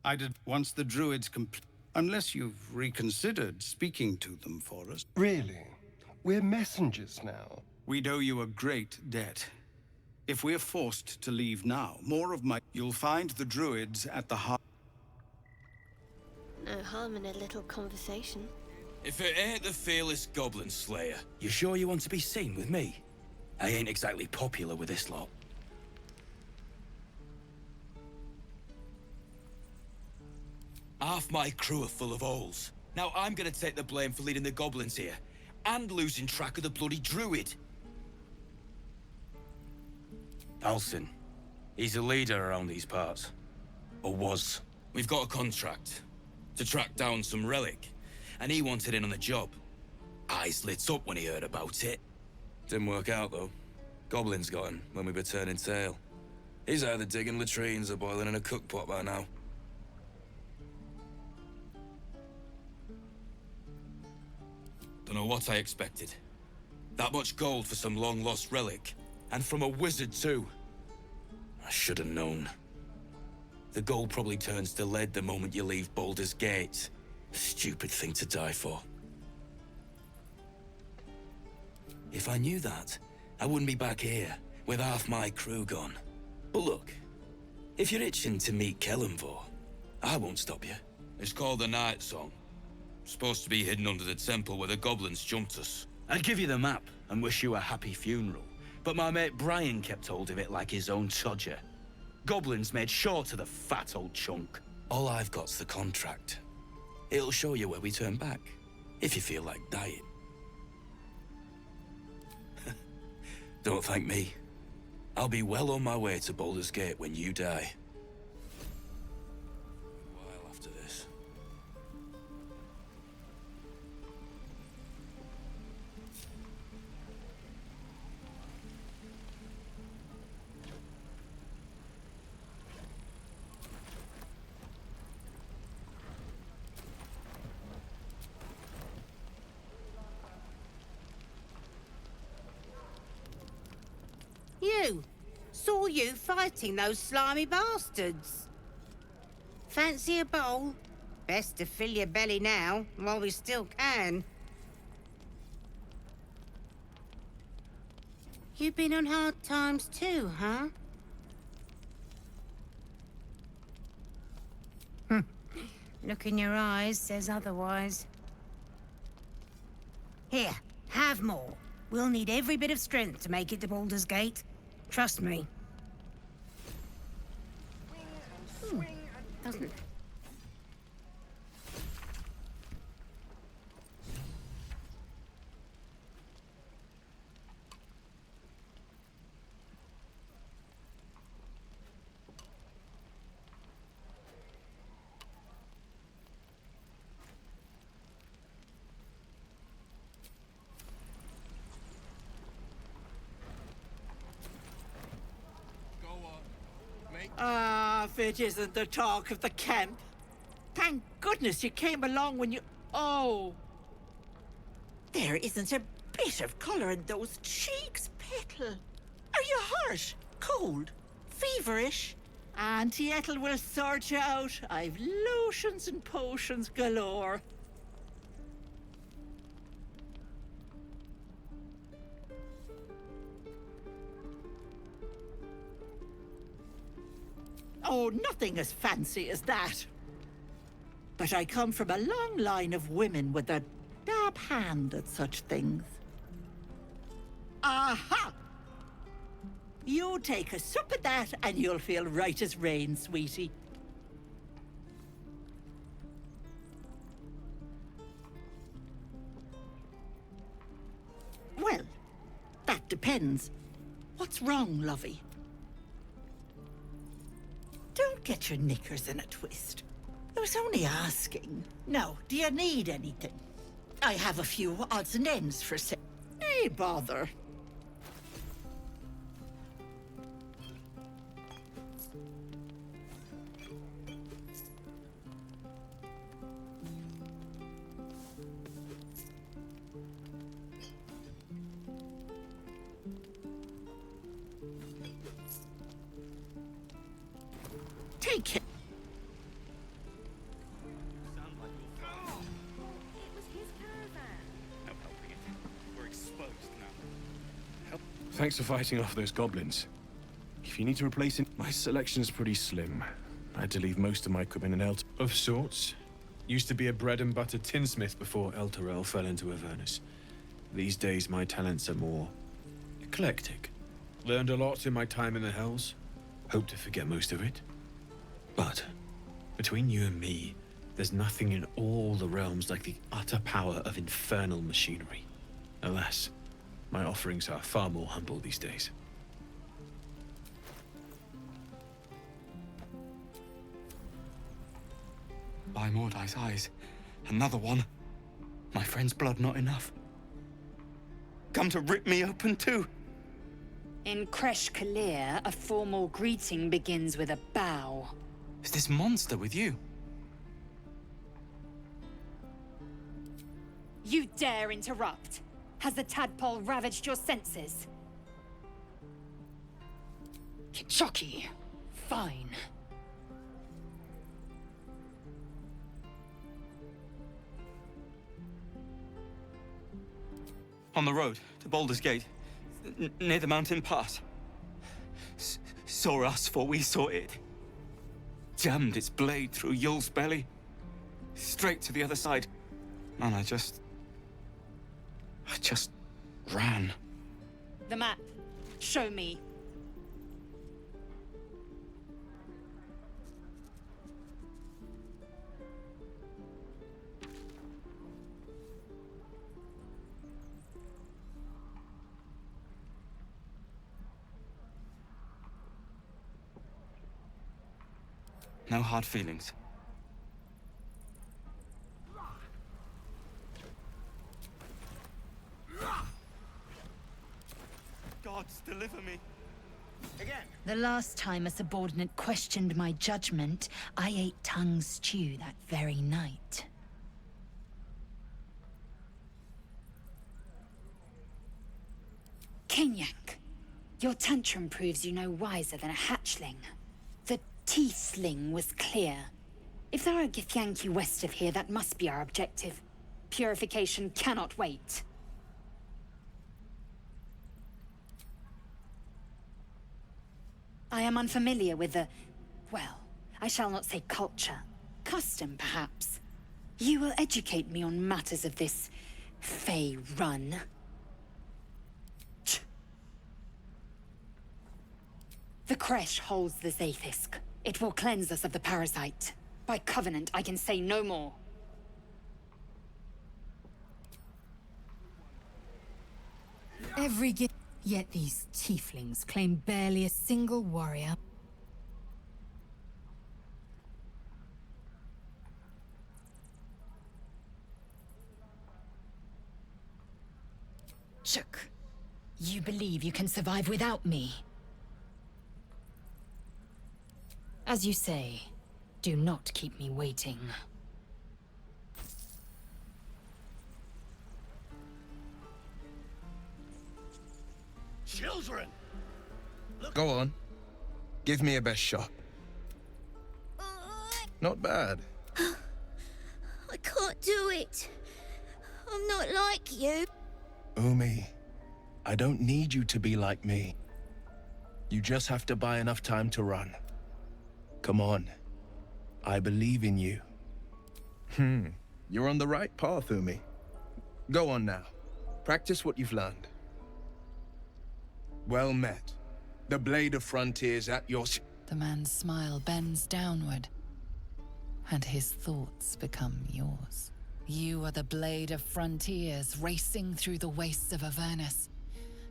I did once the druids unless you've reconsidered speaking to them for us. Really? We're messengers now. We'd owe you a great debt. If we're forced to leave now, you'll find the druids at the heart. No harm in a little conversation. If it ain't the fearless goblin slayer, you sure you want to be seen with me? I ain't exactly popular with this lot. Half my crew are full of holes. Now I'm gonna take the blame for leading the goblins here, and losing track of the bloody druid. Alcin. He's a leader around these parts. Or was. We've got a contract to track down some relic, and he wanted in on the job. Eyes lit up when he heard about it. Didn't work out, though. Goblins got him when we were turning tail. He's either digging latrines or boiling in a cookpot by now. Don't know what I expected. That much gold for some long-lost relic. And from a wizard, too. I should have known. The gold probably turns to lead the moment you leave Baldur's Gate. Stupid thing to die for. If I knew that, I wouldn't be back here, with half my crew gone. But look, if you're itching to meet Kellenvor, I won't stop you. It's called the Night Song. Supposed to be hidden under the temple where the goblins jumped us. I'd give you the map and wish you a happy funeral. But my mate Brian kept hold of it like his own Todger. Goblins made sure to the fat old chunk. All I've got's the contract. It'll show you where we turn back, if you feel like dying. Don't thank me. I'll be well on my way to Baldur's Gate when you die. A while after this. You! Saw you fighting those slimy bastards. Fancy a bowl? Best to fill your belly now, while we still can. You been on hard times too, huh? Look in your eyes says otherwise. Here, have more. We'll need every bit of strength to make it to Baldur's Gate. Trust me. Doesn't... Ah, if it isn't the talk of the camp. Thank goodness you came along when you... Oh! There isn't a bit of colour in those cheeks, Petal. Are you hurt? Cold? Feverish? Auntie Ethel will sort you out. I've lotions and potions galore. Oh, nothing as fancy as that. But I come from a long line of women with a dab hand at such things. Aha! You take a sup of that and you'll feel right as rain, sweetie. Well, that depends. What's wrong, lovey? Don't get your knickers in a twist. I was only asking. Now, do you need anything? I have a few odds and ends for sale. Hey, bother. Take it. Thanks for fighting off those goblins. If you need to replace it, my selection's pretty slim. I had to leave most of my equipment in of sorts. Used to be a bread and butter tinsmith before Elturel fell into Avernus. These days, my talents are more eclectic. Learned a lot in my time in the Hells. Hope to forget most of it. But between you and me, there's nothing in all the realms like the utter power of infernal machinery. Alas, my offerings are far more humble these days. By Mordai's eyes, another one. My friend's blood not enough. Come to rip me open too. In Kresh Kalir, a formal greeting begins with a bow. Is this monster with you? You dare interrupt? Has the tadpole ravaged your senses? Kichoki. Fine. On the road to Baldur's Gate, near the mountain pass. Saw us for we saw it. Jammed its blade through Yul's belly. Straight to the other side. Man, I just ran. The map. Show me. No hard feelings. Gods, deliver me. Again. The last time a subordinate questioned my judgment, I ate tongue stew that very night. Kenyak, your tantrum proves you no wiser than a hatchling. The Teethling was clear. If there are Githyanki west of here, that must be our objective. Purification cannot wait. I am unfamiliar with the... well, I shall not say culture. Custom, perhaps. You will educate me on matters of this... Fey run. The Kresh holds the Zaithisk. It will cleanse us of the parasite. By covenant, I can say no more. Yet these tieflings claim barely a single warrior. Chook, you believe you can survive without me? As you say, do not keep me waiting. Children! Go on. Give me a best shot. Not bad. I can't do it. I'm not like you. Umi, I don't need you to be like me. You just have to buy enough time to run. Come on. I believe in you. You're on the right path, Umi. Go on now. Practice what you've learned. Well met. The Blade of Frontiers at your... The man's smile bends downward, and his thoughts become yours. You are the Blade of Frontiers racing through the wastes of Avernus.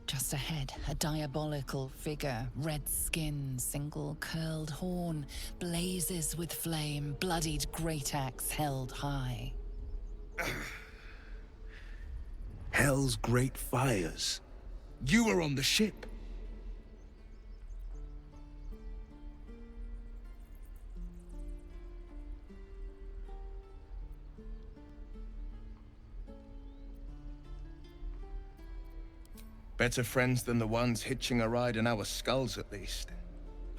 Just ahead, a diabolical figure, red skin, single curled horn, blazes with flame, bloodied great axe held high. Hell's great fires. You were on the ship. Better friends than the ones hitching a ride in our skulls, at least.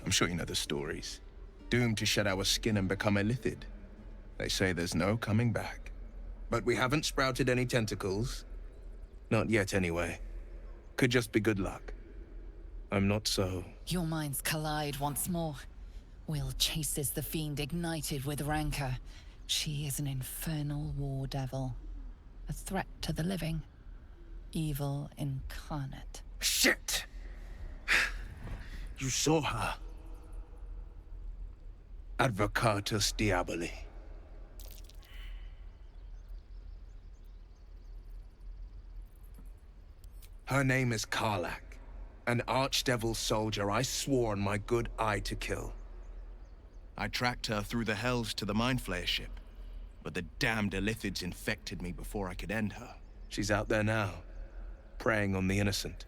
I'm sure you know the stories. Doomed to shed our skin and become illithid. They say there's no coming back. But we haven't sprouted any tentacles. Not yet, anyway. Could just be good luck. I'm not so. Your minds collide once more. Will chases the fiend ignited with rancor. She is an infernal war devil. A threat to the living. Evil incarnate. Shit! You saw her. Advocatus Diaboli. Her name is Karlach, an archdevil soldier I swore on my good eye to kill. I tracked her through the hells to the Mind Flayer ship, but the damned Illithids infected me before I could end her. She's out there now, preying on the innocent.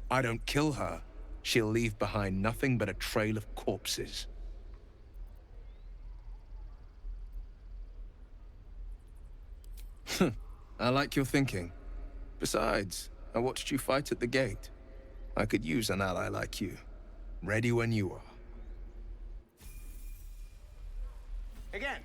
I don't kill her, she'll leave behind nothing but a trail of corpses. I like your thinking. Besides, I watched you fight at the gate. I could use an ally like you. Ready when you are. Again.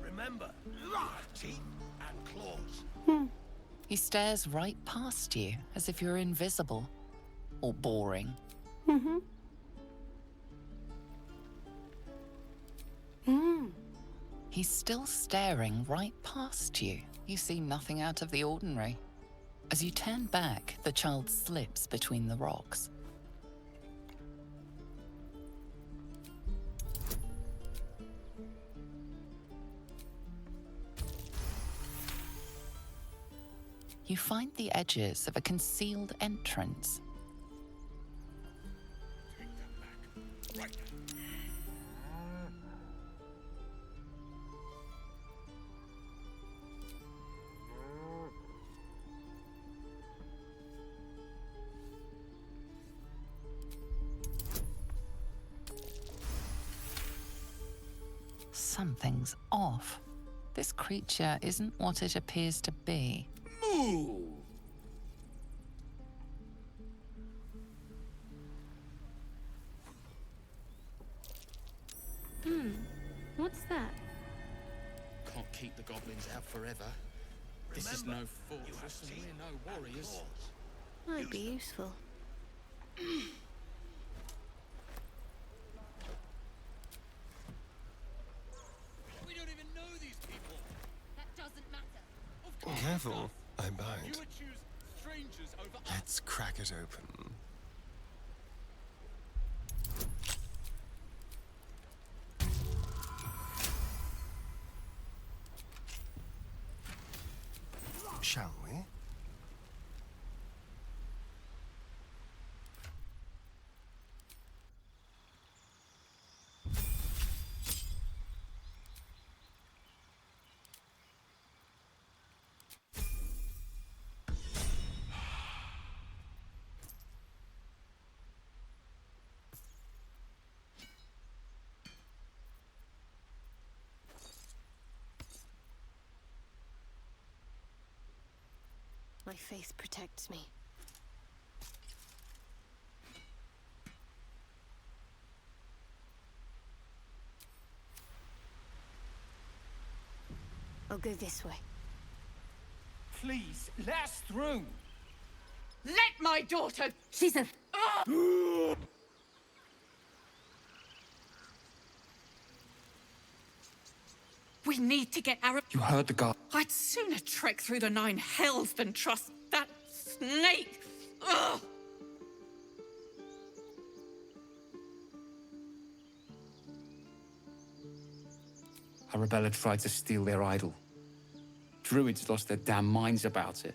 Remember, teeth and claws. He stares right past you, as if you're invisible. Or boring. He's still staring right past you. You see nothing out of the ordinary. As you turn back, the child slips between the rocks. You find the edges of a concealed entrance. Right. Something's off. This creature isn't what it appears to be. Moo! What's that? Can't keep the goblins out forever. This is no fortress and we're no warriors. Might be useful. We don't even know these people. That doesn't matter. Careful, I You bite. would choose strangers over us. Let's crack it open. Shall we? My faith protects me. I'll go this way. Please, let us through. Let my daughter... She's a... We need to get Arab... You heard the guard. I'd sooner trek through the 9 hells than trust that snake. Ugh! Arabella tried to steal their idol. Druids lost their damn minds about it.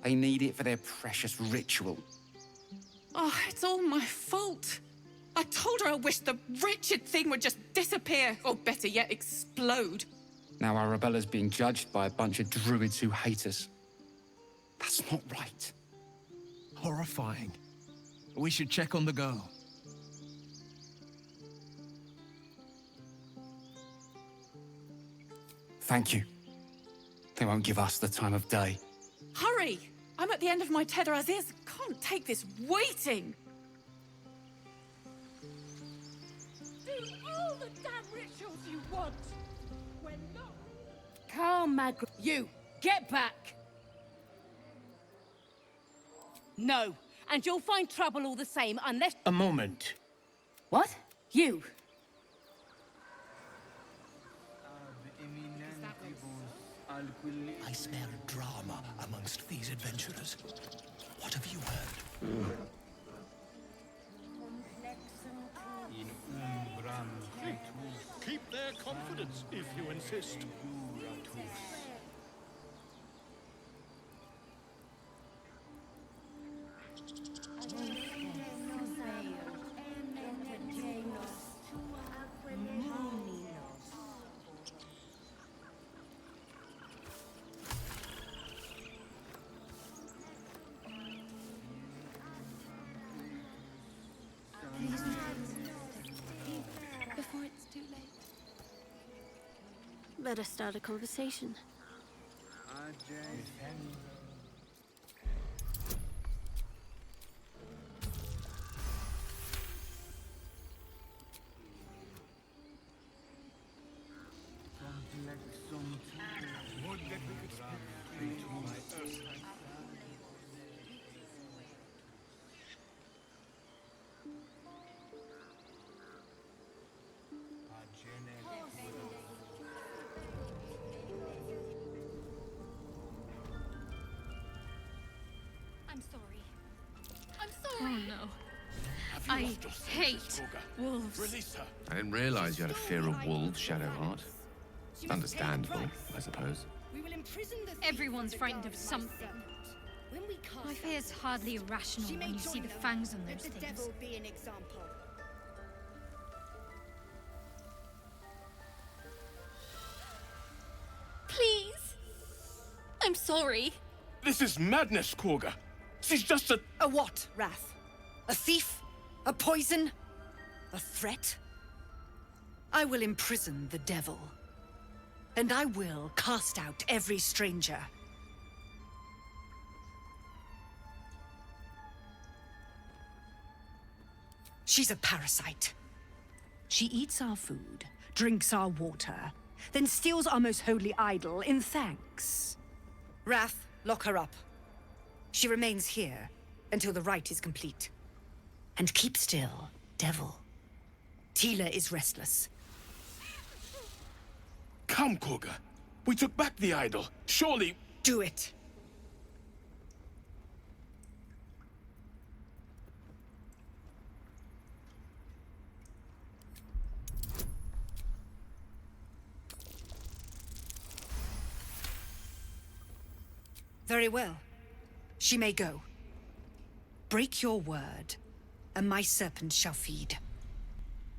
They need it for their precious ritual. Oh, it's all my fault. I told her I wished the wretched thing would just disappear, or better yet, explode. Now Arabella's being judged by a bunch of druids who hate us. That's not right. Horrifying. We should check on the girl. Thank you. They won't give us the time of day. Hurry! I'm at the end of my tether as is. Can't take this waiting. Do all the damn rituals you want. We're not... Calm, Margaret. You, get back! No, and you'll find trouble all the same unless... A moment. What? You? I smell drama amongst these adventurers. What have you heard? Keep their confidence if you insist. Before it's too late. Better start a conversation. I'm sorry. I'm sorry. Oh no. I hate wolves. Release her. I didn't realize you had a fear of wolves, Shadowheart. It's understandable, I suppose. We will imprison the thief Everyone's with the frightened guard of my something. front. When we cast My out fear's hardly irrational she may when you see join the them. fangs on Let those the things. devil be an example. Please. I'm sorry. This is madness, Korga. She's just a... A what, Wrath? A thief? A poison? A threat? I will imprison the devil. And I will cast out every stranger. She's a parasite. She eats our food, drinks our water, then steals our most holy idol in thanks. Wrath, lock her up. She remains here until the rite is complete. And keep still, devil. Tila is restless. Come, Koga. We took back the idol. Surely... Do it. Very well. She may go. Break your word, and my serpent shall feed.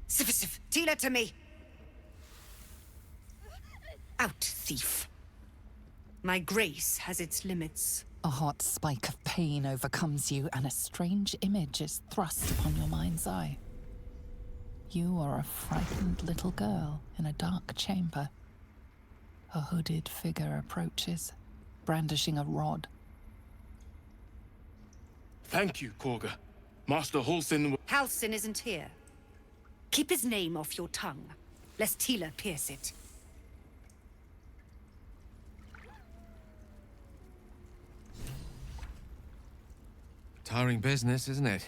Sif, Tila to me! Out, thief. My grace has its limits. A hot spike of pain overcomes you, and a strange image is thrust upon your mind's eye. You are a frightened little girl in a dark chamber. A hooded figure approaches, brandishing a rod. Thank you, Koga. Master Halsin... Halsin isn't here. Keep his name off your tongue, lest Tila pierce it. Tiring business, isn't it?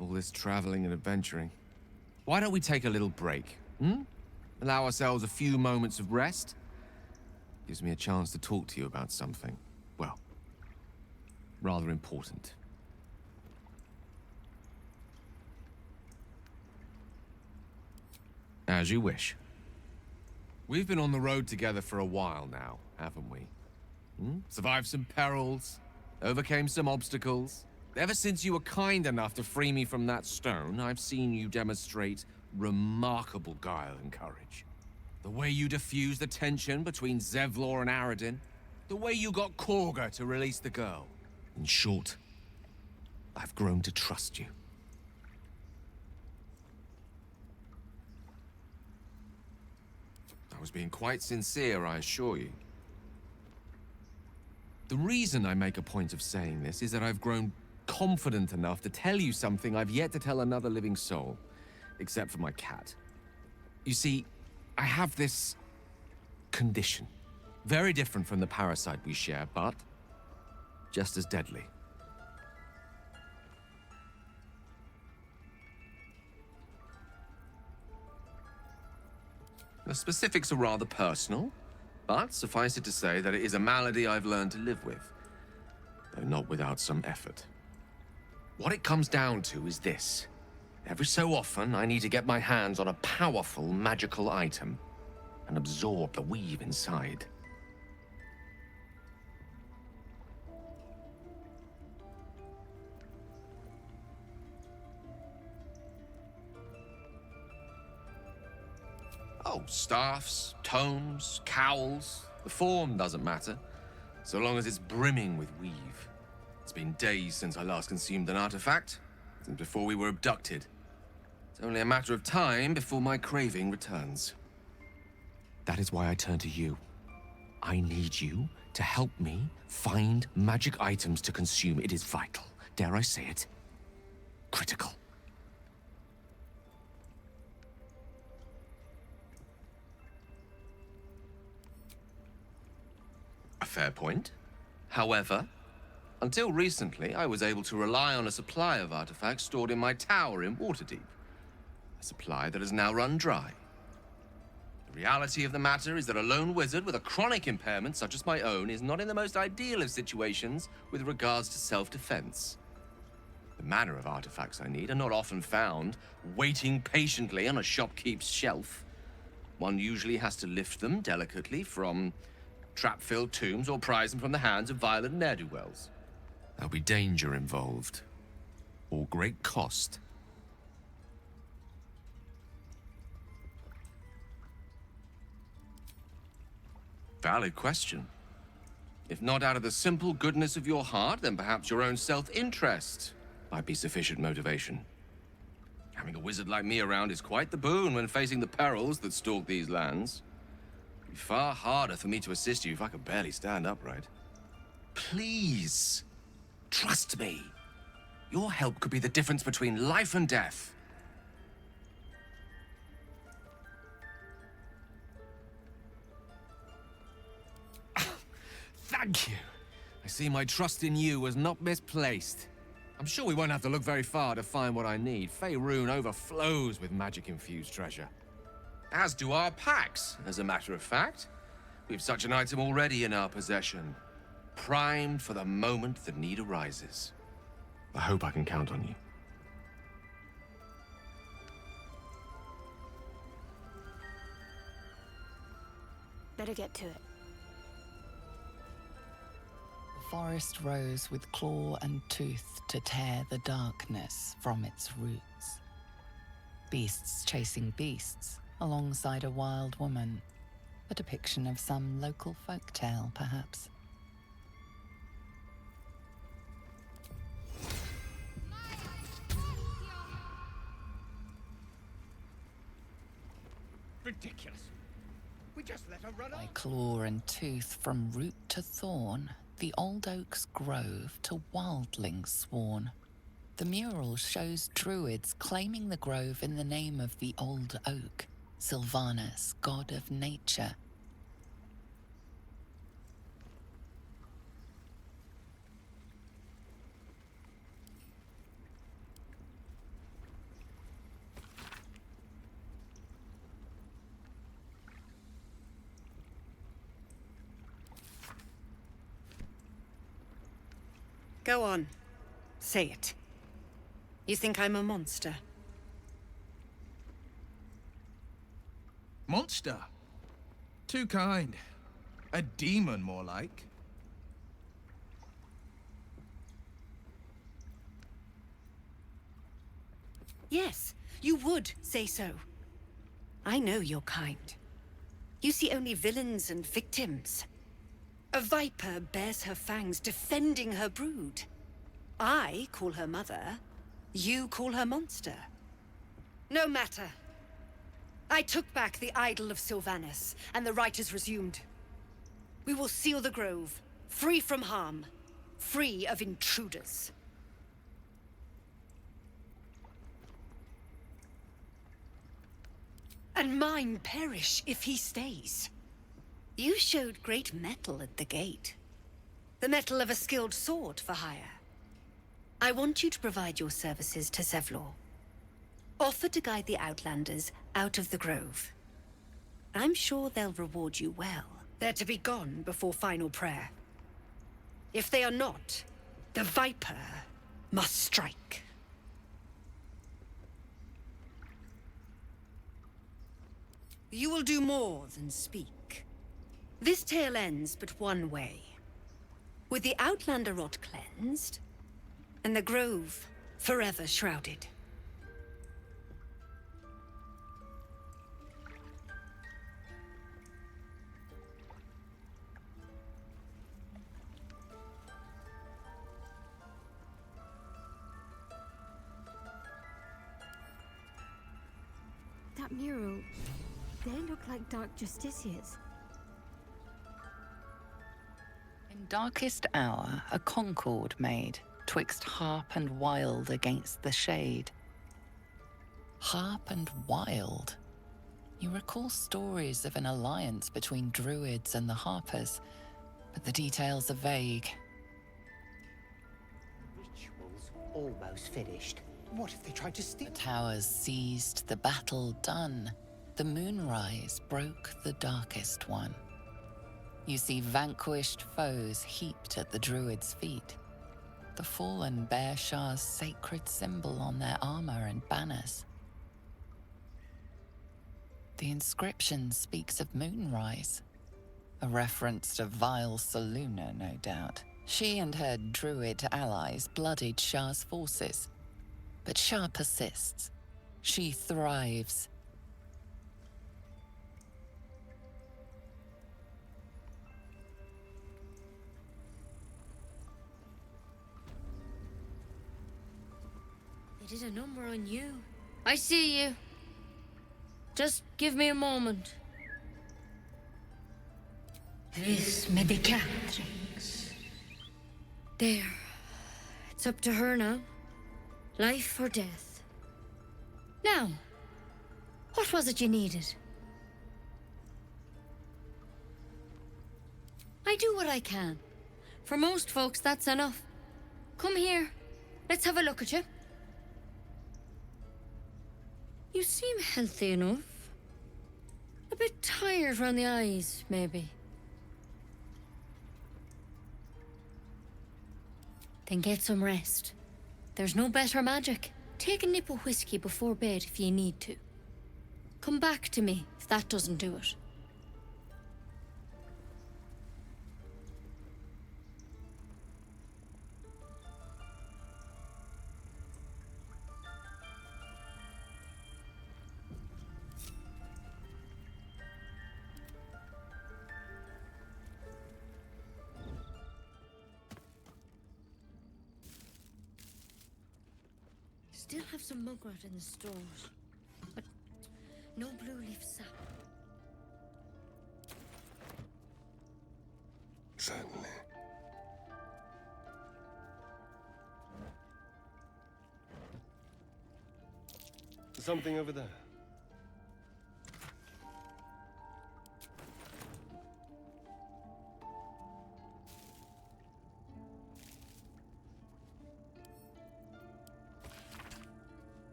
All this traveling and adventuring. Why don't we take a little break, hmm? Allow ourselves a few moments of rest? Gives me a chance to talk to you about something, well, rather important. As you wish. We've been on the road together for a while now, haven't we? Survived some perils, overcame some obstacles. Ever since you were kind enough to free me from that stone, I've seen you demonstrate remarkable guile and courage. The way you diffused the tension between Zevlor and Aradin. The way you got Korga to release the girl. In short, I've grown to trust you. I was being quite sincere, I assure you. The reason I make a point of saying this is that I've grown confident enough to tell you something I've yet to tell another living soul, except for my cat. You see, I have this condition. Very different from the parasite we share, but just as deadly. The specifics are rather personal, but suffice it to say that it is a malady I've learned to live with, though not without some effort. What it comes down to is this. Every so often, I need to get my hands on a powerful magical item and absorb the weave inside. Oh, staffs, tomes, cowls. The form doesn't matter, so long as it's brimming with weave. It's been days since I last consumed an artifact, since before we were abducted. It's only a matter of time before my craving returns. That is why I turn to you. I need you to help me find magic items to consume. It is vital. Dare I say it? Critical. A fair point. However, until recently, I was able to rely on a supply of artifacts stored in my tower in Waterdeep. A supply that has now run dry. The reality of the matter is that a lone wizard with a chronic impairment such as my own is not in the most ideal of situations with regards to self-defense. The manner of artifacts I need are not often found waiting patiently on a shopkeep's shelf. One usually has to lift them delicately from trap-filled tombs or prize them from the hands of violent ne'er-do-wells. There'll be danger involved, or great cost. Valid question. If not out of the simple goodness of your heart, then perhaps your own self-interest might be sufficient motivation. Having a wizard like me around is quite the boon when facing the perils that stalk these lands. It'd be far harder for me to assist you if I could barely stand upright. Please, trust me. Your help could be the difference between life and death. Thank you. I see my trust in you was not misplaced. I'm sure we won't have to look very far to find what I need. Faerun overflows with magic-infused treasure. As do our packs, as a matter of fact. We've such an item already in our possession. Primed for the moment the need arises. I hope I can count on you. Better get to it. The forest rose with claw and tooth to tear the darkness from its roots. Beasts chasing beasts alongside a wild woman. A depiction of some local folktale, perhaps. Ridiculous. We just let her run By off. claw and tooth from root to thorn, the old oak's grove to wildlings sworn. The mural shows druids claiming the grove in the name of the old oak, Sylvanus, god of nature. Go on. Say it. You think I'm a monster? Monster? Too kind. A demon, more like. Yes, you would say so. I know your kind. You see only villains and victims. A viper bears her fangs defending her brood. I call her mother. You call her monster. No matter. I took back the idol of Sylvanus, and the rite is resumed. We will seal the grove, free from harm, free of intruders. And mine perish if he stays. You showed great mettle at the gate. The mettle of a skilled sword for hire. I want you to provide your services to Zevlor. Offer to guide the Outlanders out of the grove. I'm sure they'll reward you well. They're to be gone before final prayer. If they are not, the Viper must strike. You will do more than speak. This tale ends but one way. With the Outlander rot cleansed, and the grove forever shrouded. That mural, they look like dark justiciars. In darkest hour, a concord made, twixt harp and wild against the shade. Harp and wild? You recall stories of an alliance between druids and the harpers, but the details are vague. Ritual's almost finished. What if they tried to steal? The towers seized, the battle done. The moonrise broke the darkest one. You see vanquished foes heaped at the druids' feet. The fallen bear Shah's sacred symbol on their armor and banners. The inscription speaks of moonrise. A reference to vile Saluna, no doubt. She and her druid allies bloodied Shah's forces. But Shah persists. She thrives. They did a number on you. I see you. Just give me a moment. This medicatrix. There. It's up to her now. Life or death. Now, what was it you needed? I do what I can. For most folks, that's enough. Come here. Let's have a look at you. You seem healthy enough. A bit tired around the eyes, maybe. Then get some rest. There's no better magic. Take a nip of whiskey before bed if you need to. Come back to me if that doesn't do it. Still have some mugwort in the stores, but no blue leaf sap. Certainly. Something over there.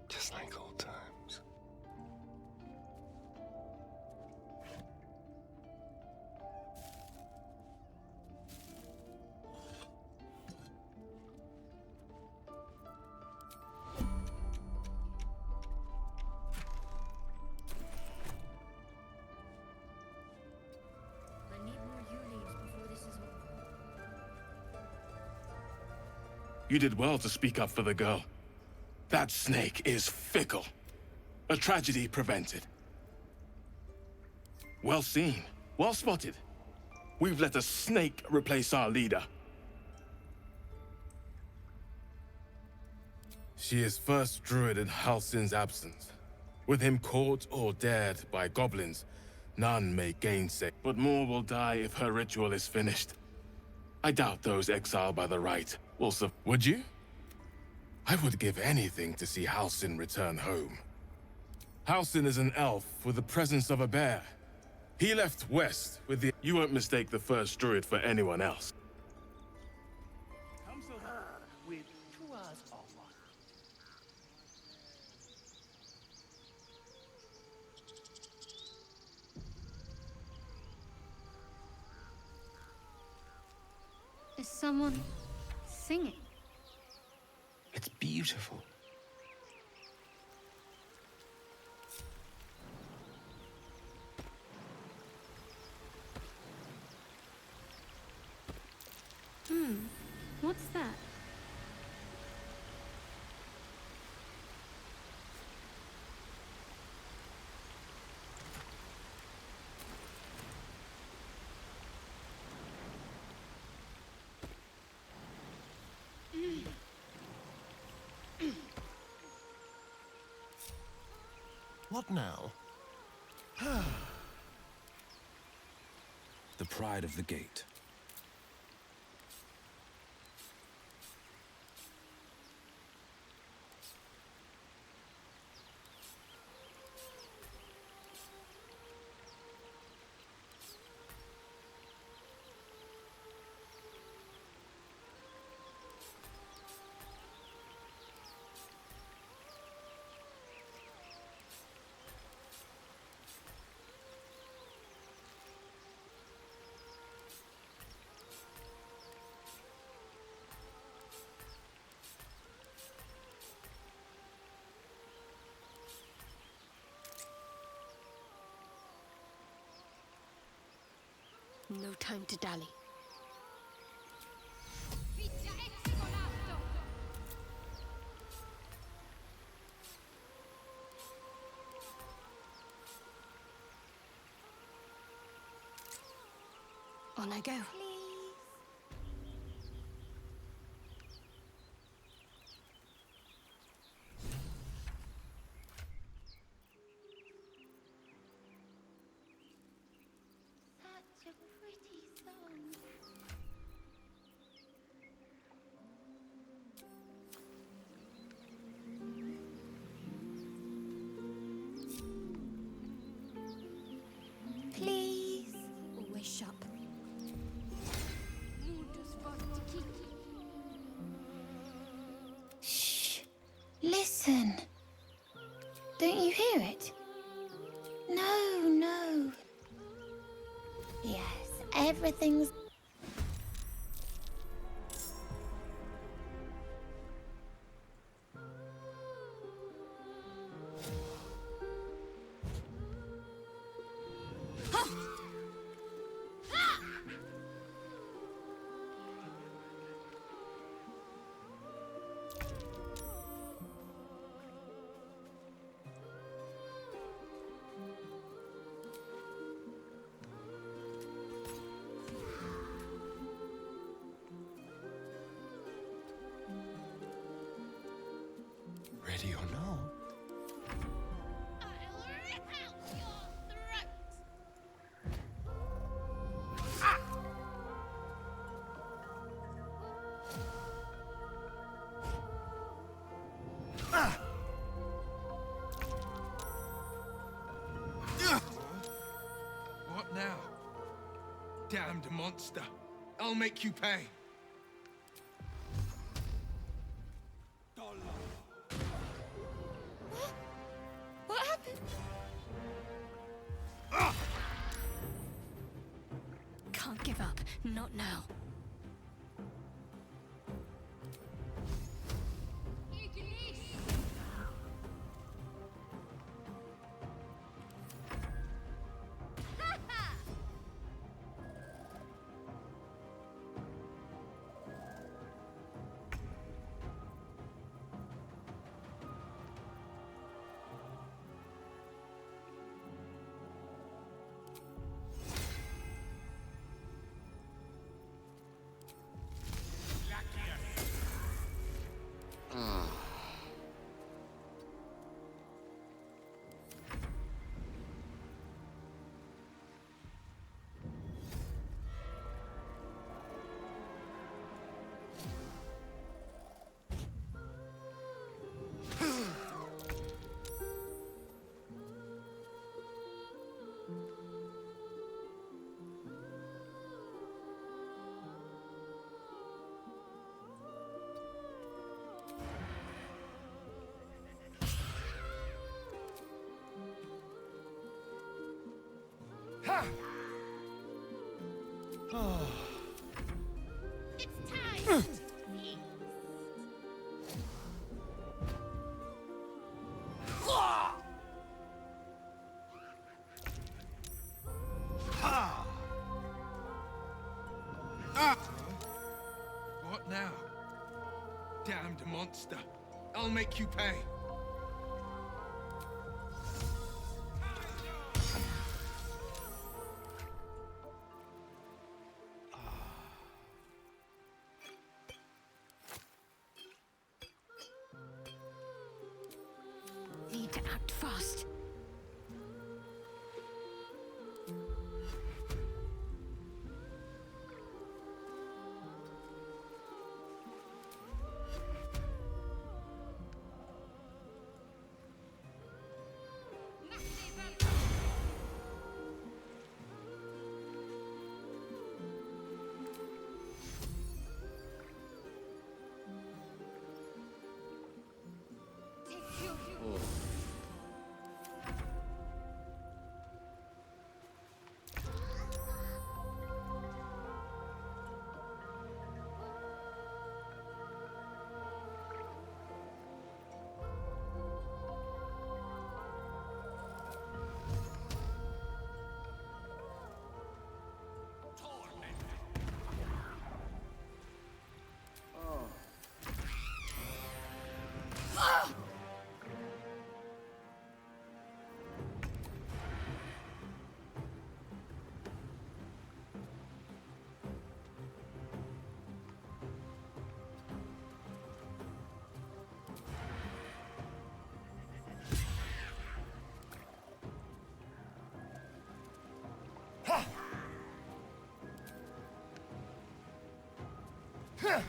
Just like old times. I need more yew leaves before this is over. You did well to speak up for the girl. That snake is fickle. A tragedy prevented. Well seen. Well spotted. We've let a snake replace our leader. She is first druid in Halsin's absence. With him caught or dared by goblins, none may gainsay. But more will die if her ritual is finished. I doubt those exiled by the right will survive. Would you? I would give anything to see Halsin return home. Halsin is an elf with the presence of a bear. He left west with the... You won't mistake the first druid for anyone else. Comes to her with 2 hours off. Is someone singing? It's beautiful. What's that? What now? The pride of the gate. No time to dally. On I go. Such a pretty song. Please. Always sharp. Shh. Listen. Don't you hear it? No, no. Yes, everything's... Ready or not? What now? Damned monster. I'll make you pay. What happened? Can't give up. Not now. What now? Damned monster. I'll make you pay. Need to act fast. Villain!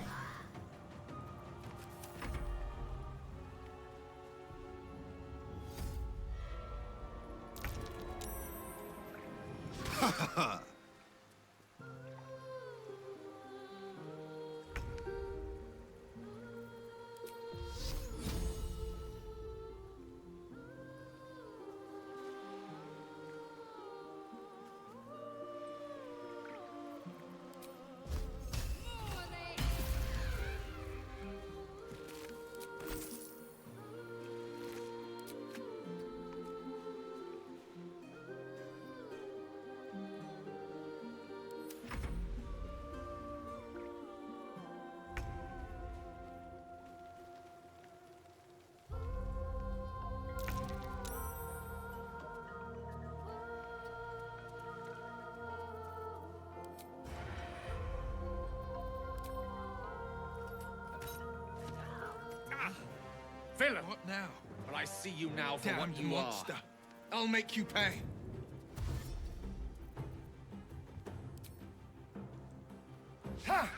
What now? Well, I see you now for Damned what you monster. are. I'll make you pay. Ha!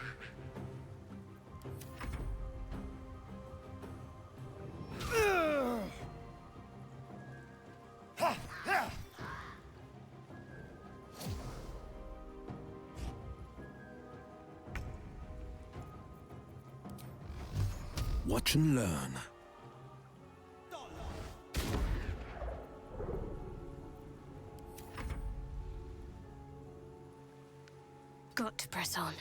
Watch and learn. Got to press on.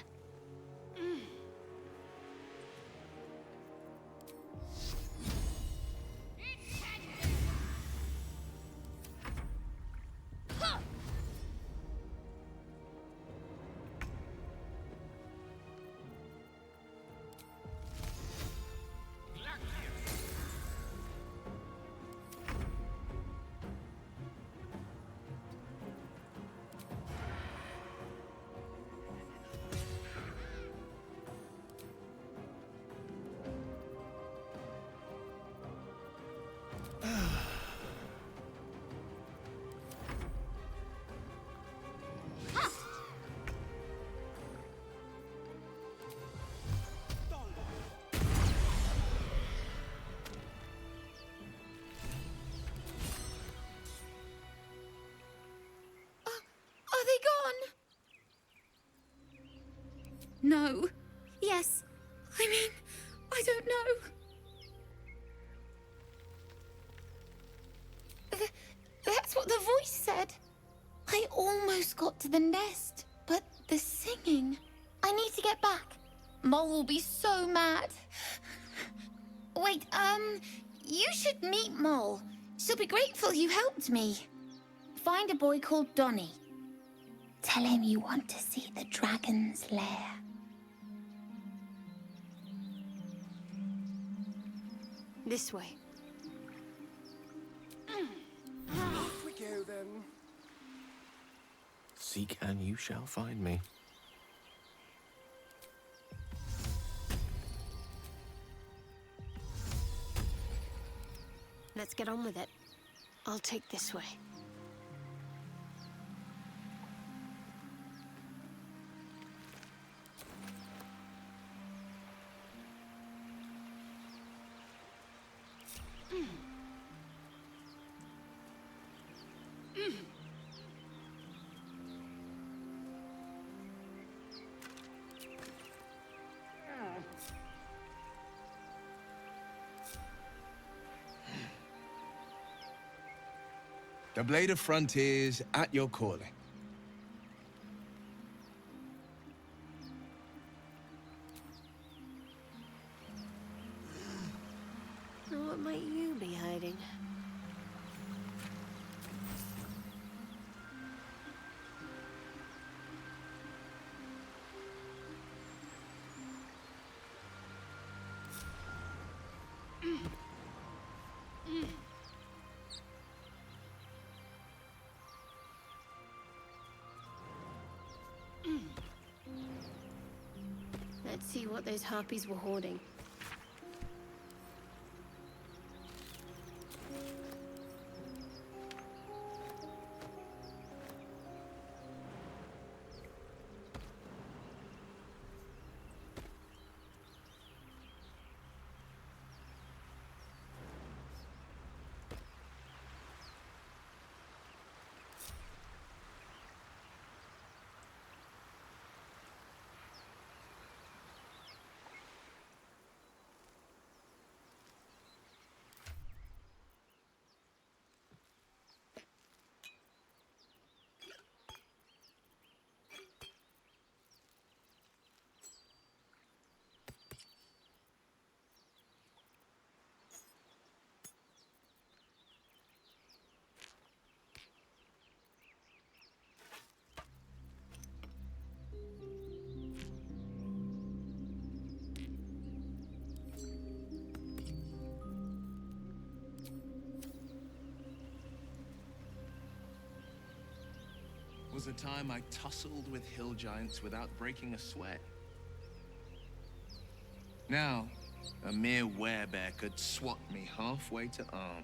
Are they gone? No. Yes. I mean, I don't know. That's what the voice said. I almost got to the nest, but the singing. I need to get back. Mole will be so mad. Wait, you should meet Mole. She'll be grateful you helped me. Find a boy called Donny. Tell him you want to see the dragon's lair. This way. Off we go then. Seek and you shall find me. Let's get on with it. I'll take this way. The Blade of Frontiers at your calling. What might you be hiding? Let's see what those harpies were hoarding. was a time I tussled with hill giants without breaking a sweat. Now, a mere werebear could swat me halfway to arm.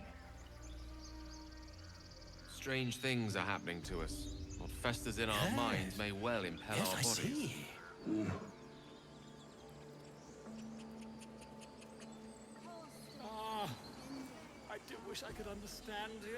Strange things are happening to us. What festers in our minds may well impel our bodies. See. Ah, I do wish I could understand you.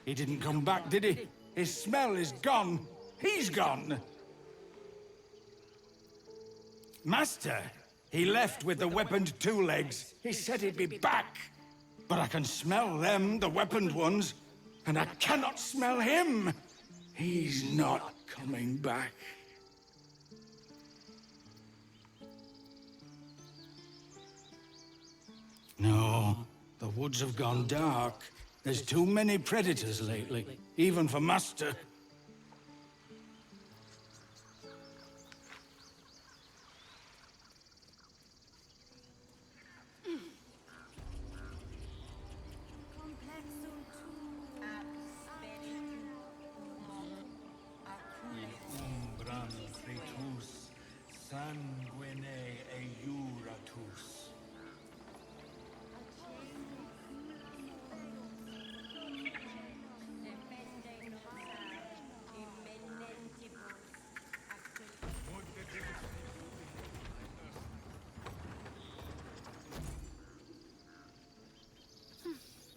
He didn't come back, did he? His smell is gone. He's gone. Master, he left with the weaponed two legs. He said he'd be back. But I can smell them, the weaponed ones, and I cannot smell him. He's not coming back. No, the woods have gone dark. There's too many predators lately, even for Master.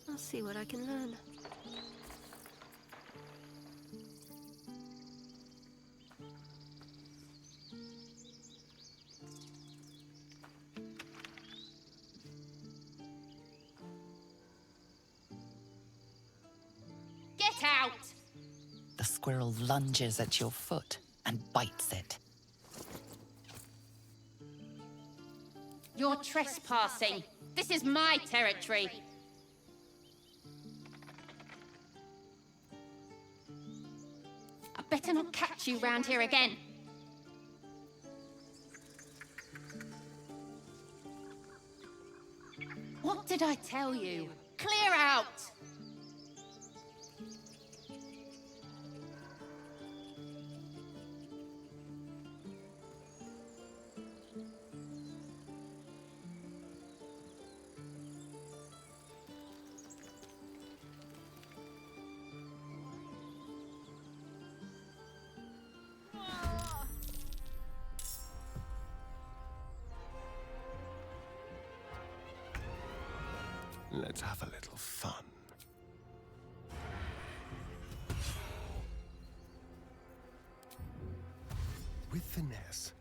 I'll see what I can learn. Get out! The squirrel lunges at your foot and bites it. You're trespassing. This is my territory. I better not catch you round here again. What did I tell you? Clear out! Let's have a little fun. With finesse.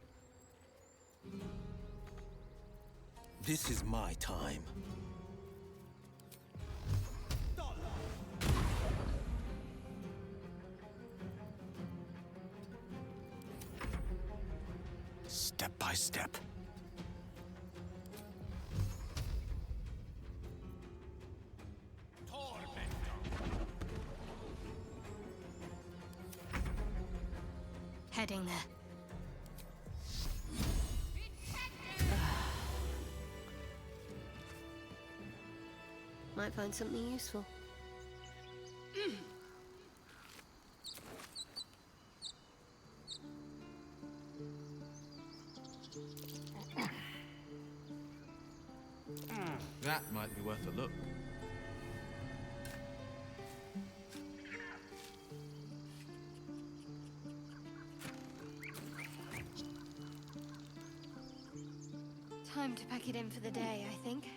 This is my time. Step by step. Heading there. Might find something useful. That might be worth a look. Time to pack it in for the day, I think.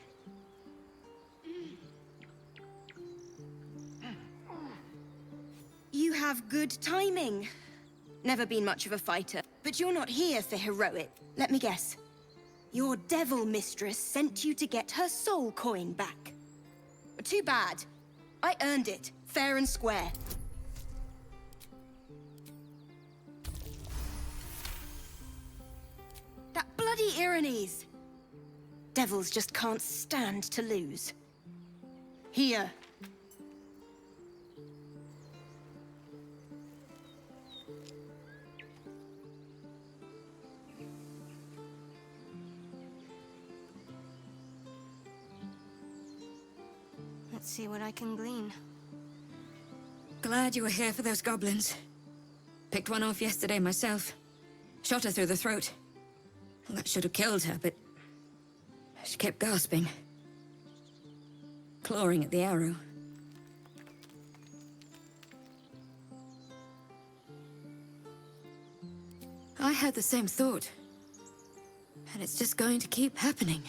You have good timing. Never been much of a fighter, but you're not here for heroic. Let me guess. Your devil mistress sent you to get her soul coin back. Too bad. I earned it, fair and square. That bloody Irenes! Devils just can't stand to lose. Here. Let's see what I can glean. Glad you were here for those goblins. Picked one off yesterday myself. Shot her through the throat. Well, that should have killed her, but she kept gasping. Clawing at the arrow. I had the same thought. And it's just going to keep happening.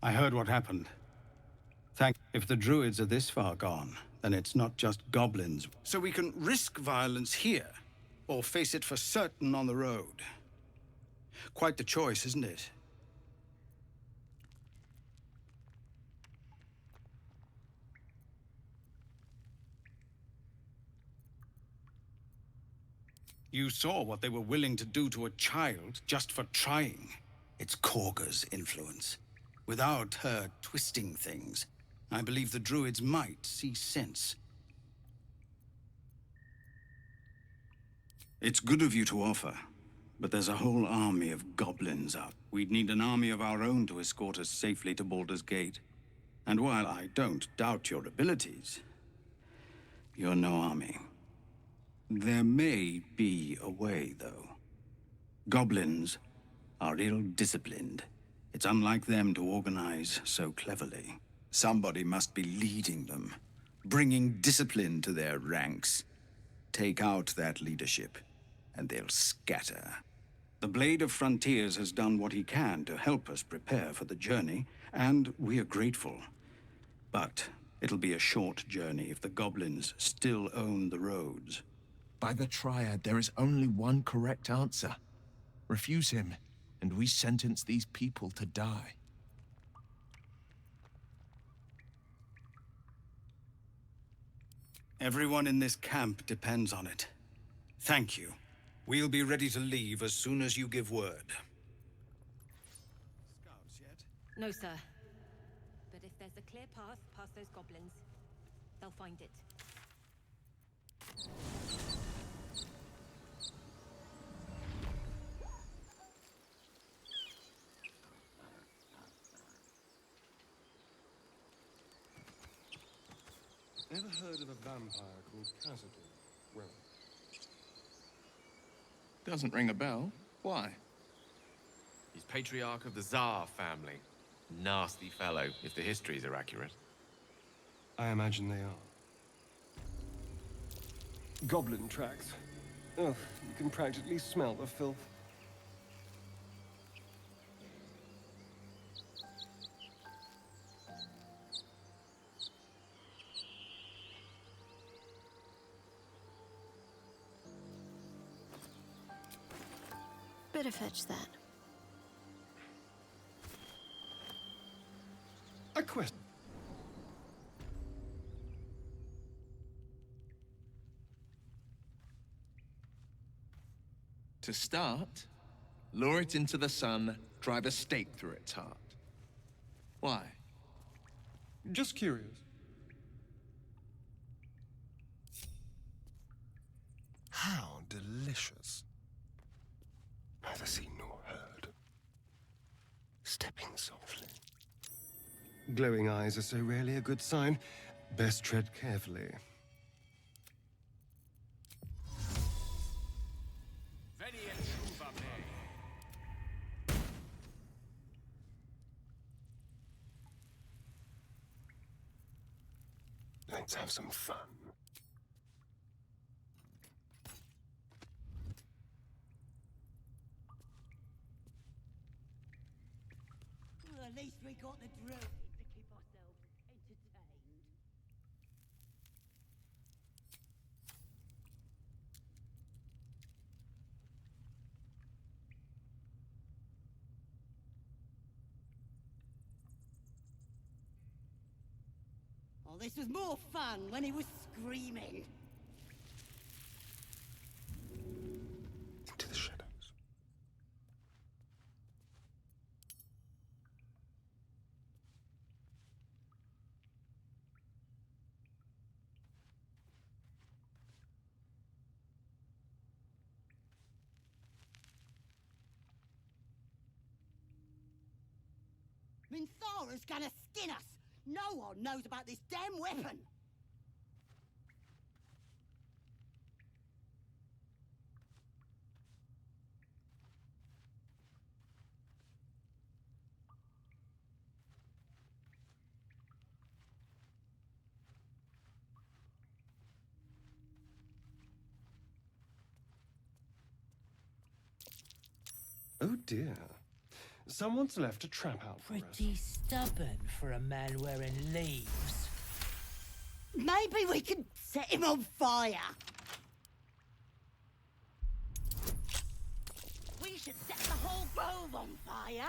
I heard what happened. If the druids are this far gone, then it's not just goblins. So we can risk violence here, or face it for certain on the road. Quite the choice, isn't it? You saw what they were willing to do to a child just for trying. It's Korga's influence. Without her twisting things, I believe the druids might see sense. It's good of you to offer, but there's a whole army of goblins out. We'd need an army of our own to escort us safely to Baldur's Gate. And while I don't doubt your abilities, you're no army. There may be a way, though. Goblins are ill-disciplined. It's unlike them to organize so cleverly. Somebody must be leading them, bringing discipline to their ranks. Take out that leadership, and they'll scatter. The Blade of Frontiers has done what he can to help us prepare for the journey, and we are grateful. But it'll be a short journey if the goblins still own the roads. By the Triad, there is only one correct answer. Refuse him, and we sentence these people to die. Everyone in this camp depends on it. Thank you. We'll be ready to leave as soon as you give word. Scouts yet? No, sir. But if there's a clear path past those goblins, they'll find it. Ever heard of a vampire called Khazad? Well, Doesn't ring a bell. Why? He's patriarch of the Tsar family. Nasty fellow, if the histories are accurate. I imagine they are. Goblin tracks. Ugh, you can practically smell the filth. Better fetch that. A question. To start, lure it into the sun, drive a stake through its heart. Why? Just curious. How delicious. Neither seen nor heard. Stepping softly. Glowing eyes are so rarely a good sign. Best tread carefully. Let's have some fun. Well, at least we got the druid to keep ourselves entertained. Oh, this was more fun when he was screaming. Into the shadows. Minthara's gonna skin us! No one knows about this damn weapon! Oh dear. Someone's left a trap out for us. Pretty stubborn for a man wearing leaves. Maybe we could set him on fire. We should set the whole grove on fire.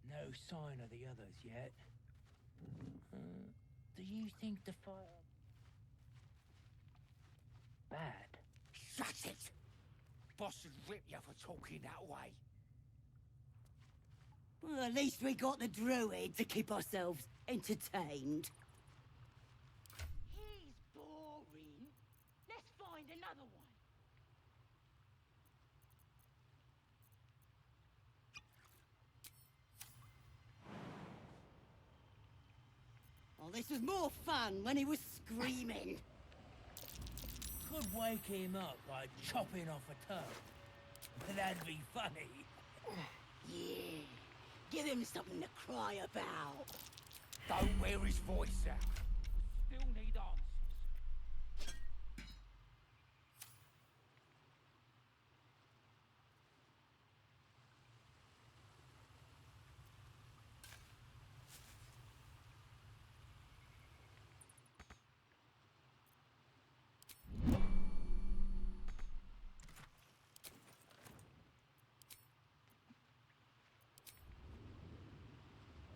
No sign of the others yet. Do you think the fire... bad? Shut it! Boss would rip you for talking that way. Well, at least we got the druid to keep ourselves entertained. He's boring. Let's find another one. Oh, this was more fun when he was screaming. Could wake him up by chopping off a toe. That'd be funny. Yeah. Give him something to cry about. Don't wear his voice out. Still need answers.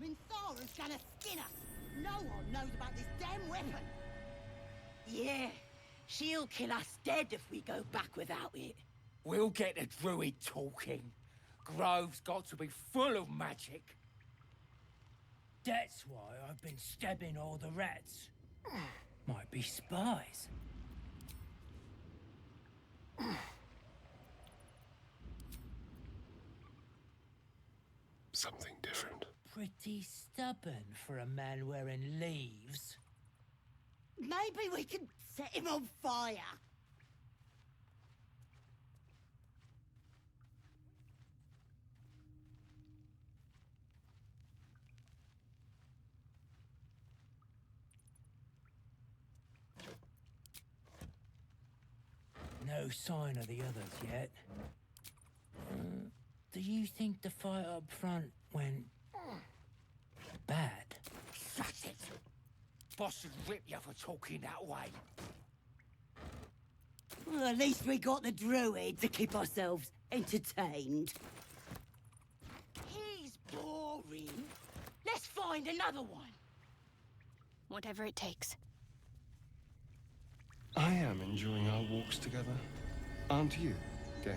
Minthara's gonna skin us! No one knows about this damn weapon! Yeah, she'll kill us dead if we go back without it. We'll get the druid talking. Grove's got to be full of magic. That's why I've been stabbing all the rats. Might be spies. Something different. Pretty stubborn for a man wearing leaves. Maybe we could set him on fire. No sign of the others yet. Do you think the fight up front went... bad? Shut it! Boss would rip you for talking that way. Well, at least we got the druid to keep ourselves entertained. He's boring. Let's find another one. Whatever it takes. I am enjoying our walks together. Aren't you, Gale?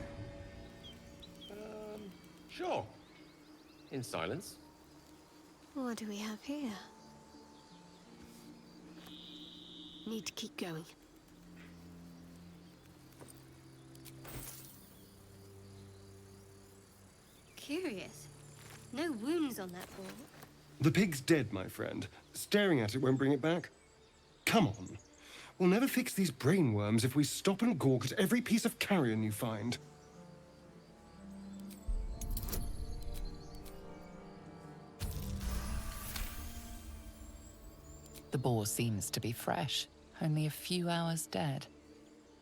Sure. In silence. What do we have here? Need to keep going. Curious. No wounds on that ball. The pig's dead, my friend. Staring at it won't bring it back. Come on. We'll never fix these brainworms if we stop and gawk at every piece of carrion you find. The boar seems to be fresh, only a few hours dead.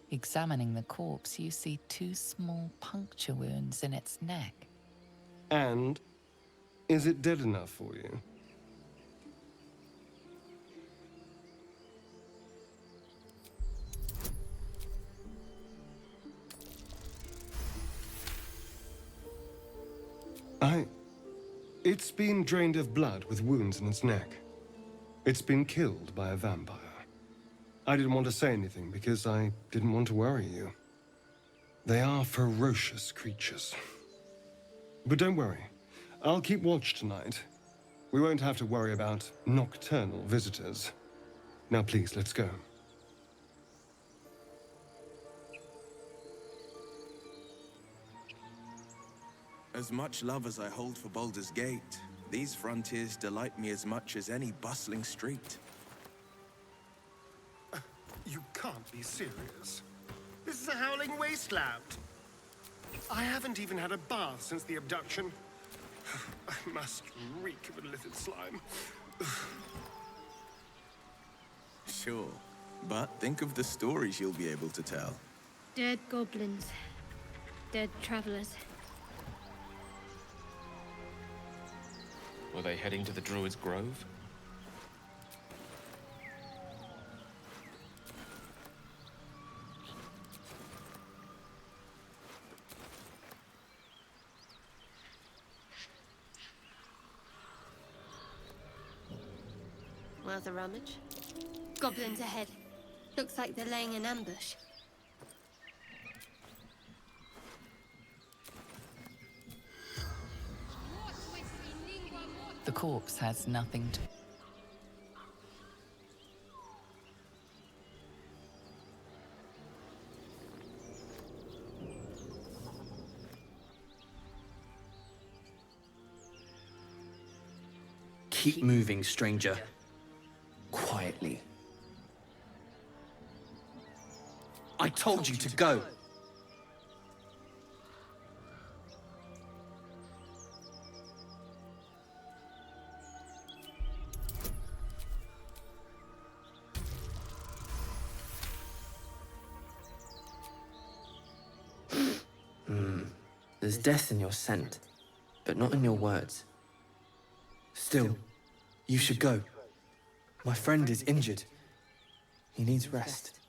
Examining the corpse, you see 2 small puncture wounds in its neck. And is it dead enough for you? It's been drained of blood with wounds in its neck. It's been killed by a vampire. I didn't want to say anything because I didn't want to worry you. They are ferocious creatures. But don't worry. I'll keep watch tonight. We won't have to worry about nocturnal visitors. Now please, let's go. As much love as I hold for Baldur's Gate, these frontiers delight me as much as any bustling street. You can't be serious. This is a howling wasteland. I haven't even had a bath since the abduction. I must reek of illithid slime. Sure, but think of the stories you'll be able to tell. Dead goblins. Dead travelers. Were they heading to the Druid's Grove? Worth a rummage. Goblins ahead. Looks like they're laying an ambush. The corpse has nothing to... Keep moving, stranger. Quietly. I told you to go! There's death in your scent, but not in your words. Still, you should go. My friend is injured. He needs rest.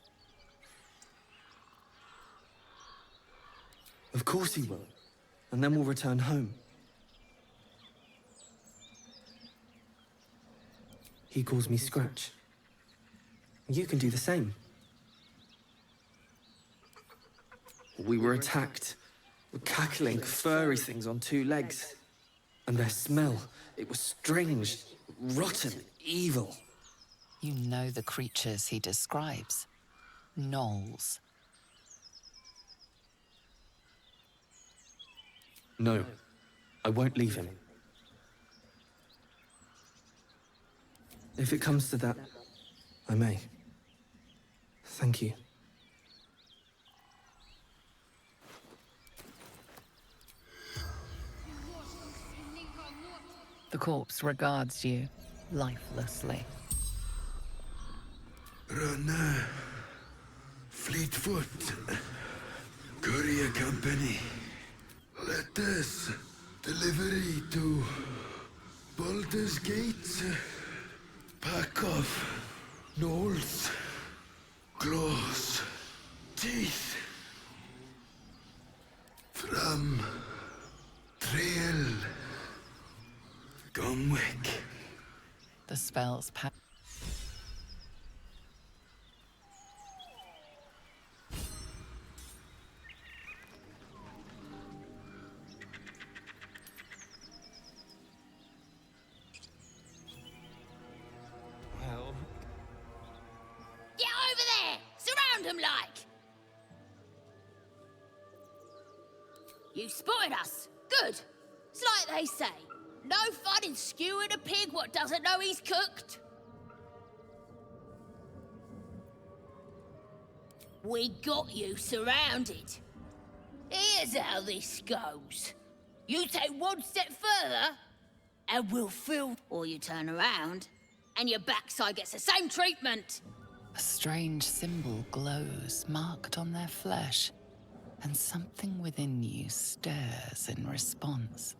Of course he will. And then we'll return home. He calls me Scratch. You can do the same. We were attacked. With cackling, furry things on two legs. And their smell, it was strange, rotten, evil. You know the creatures he describes. Gnolls. No, I won't leave him. If it comes to that, I may. Thank you. The corpse regards you lifelessly. Run, Fleetfoot, courier company. Let us delivery to Baldur's Gate. Pack of gnolls, claws, teeth. From Trail Gomwick. The spells pass. Well, Get over there! Surround him like! You spotted us. Good. It's like they say. No fun in skewing a pig what doesn't know he's cooked. We got you surrounded. Here's how this goes. You take one step further, and we'll fill... Or you turn around, and your backside gets the same treatment. A strange symbol glows, marked on their flesh, and something within you stirs in response.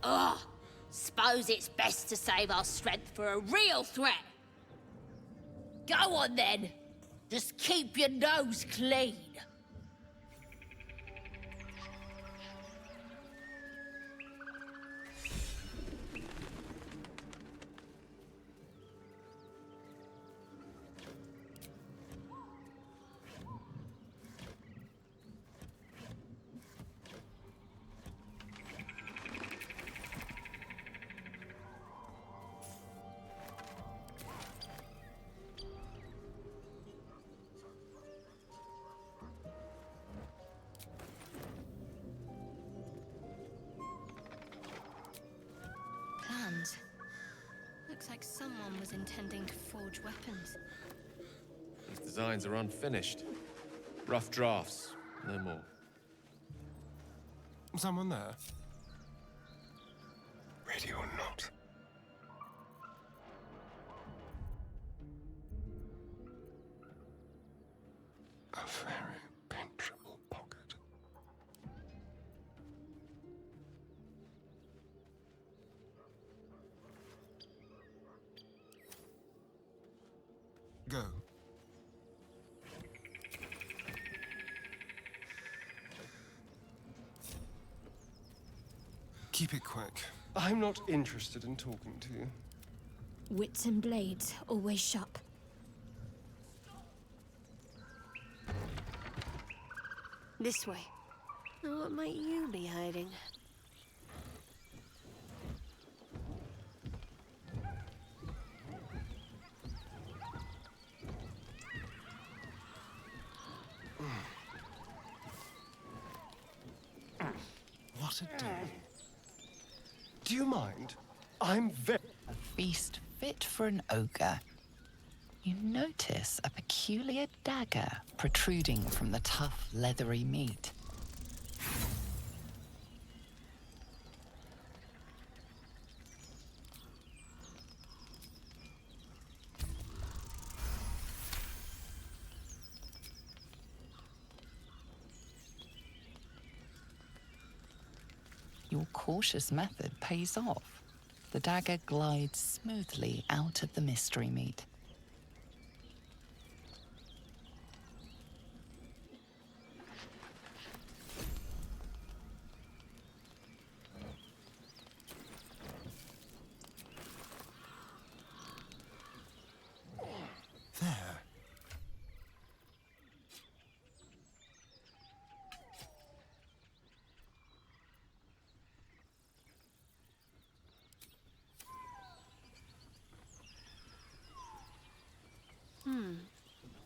Ugh. Suppose it's best to save our strength for a real threat. Go on then. Just keep your nose clean. Plans. Looks like someone was intending to forge weapons. These designs are unfinished. Rough drafts, no more. Someone there? Ready or not? A very pinchable pocket. Go. Keep it quick. I'm not interested in talking to you. Wits and blades, always sharp. This way. Now, what might you be hiding? What a day. Do you mind? I'm very... A feast fit for an ogre. You notice a peculiar dagger protruding from the tough, leathery meat. Your cautious method pays off. The dagger glides smoothly out of the mystery meat. There.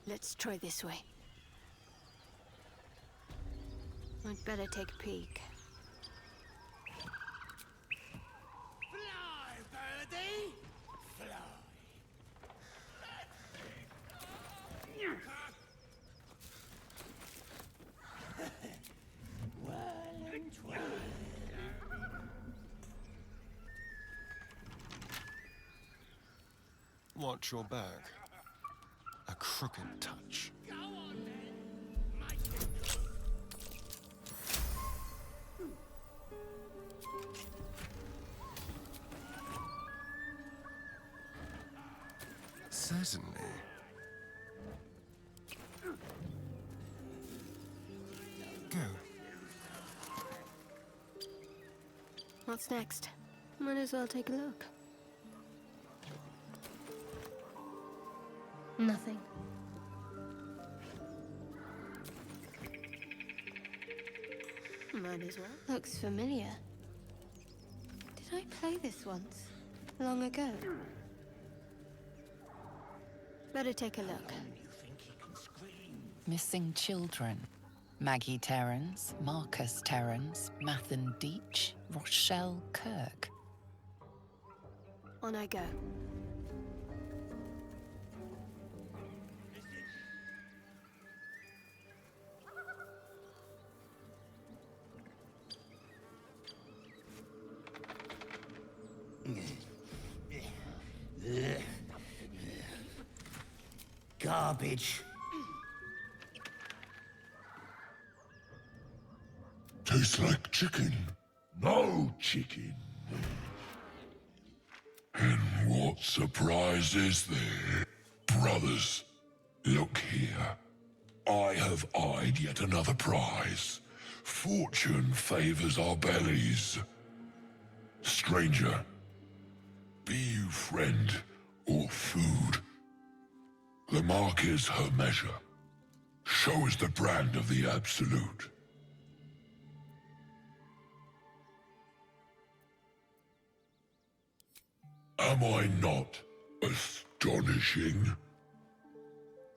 Let's try this way. I'd better take a peek. Fly, birdie! Fly. Well and well. Watch your back. A crooked touch. Go on then. Certainly. Go. What's next? Might as well take a look. Nothing. Might as well. Looks familiar. Did I play this once? Long ago? Better take a look. Missing children. Maggie Terrans, Marcus Terrans, Mathan Deach, Rochelle Kirk. On I go. Garbage. Tastes like chicken. No chicken. And what surprise is there? Brothers, look here. I have eyed yet another prize. Fortune favors our bellies. Stranger, be you friend or food. The mark is her measure. Show is the brand of the absolute. Am I not astonishing?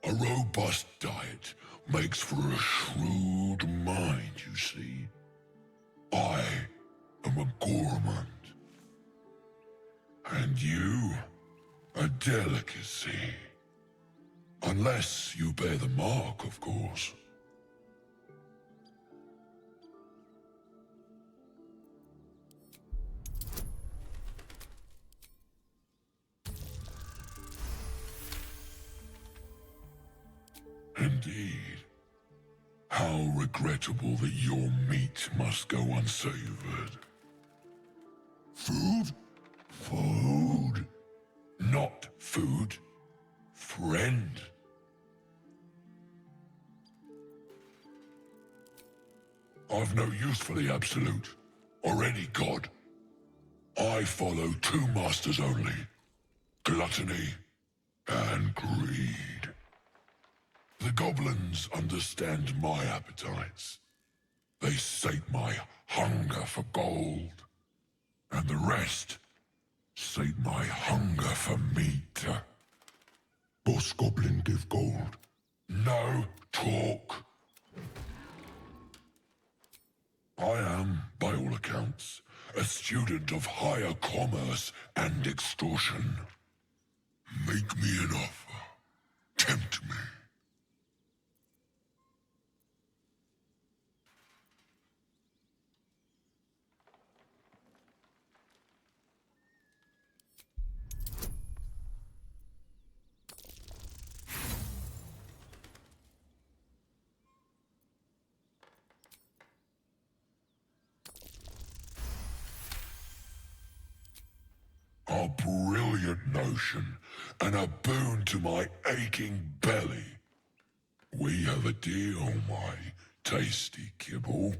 A robust diet makes for a shrewd mind, you see. I am a gourmand. And you, a delicacy. Unless you bear the mark, of course. Indeed. How regrettable that your meat must go unsavored. Food? Food. Not food. Friend. I've no use for the Absolute, or any god. I follow two masters only. Gluttony and greed. The goblins understand my appetites. They sate my hunger for gold. And the rest sate my hunger for meat. Boss Goblin give gold. No talk. I am, by all accounts, a student of higher commerce and extortion. Make me an offer. Tempt me. A brilliant notion, and a boon to my aching belly. We have a deal, my tasty kibble.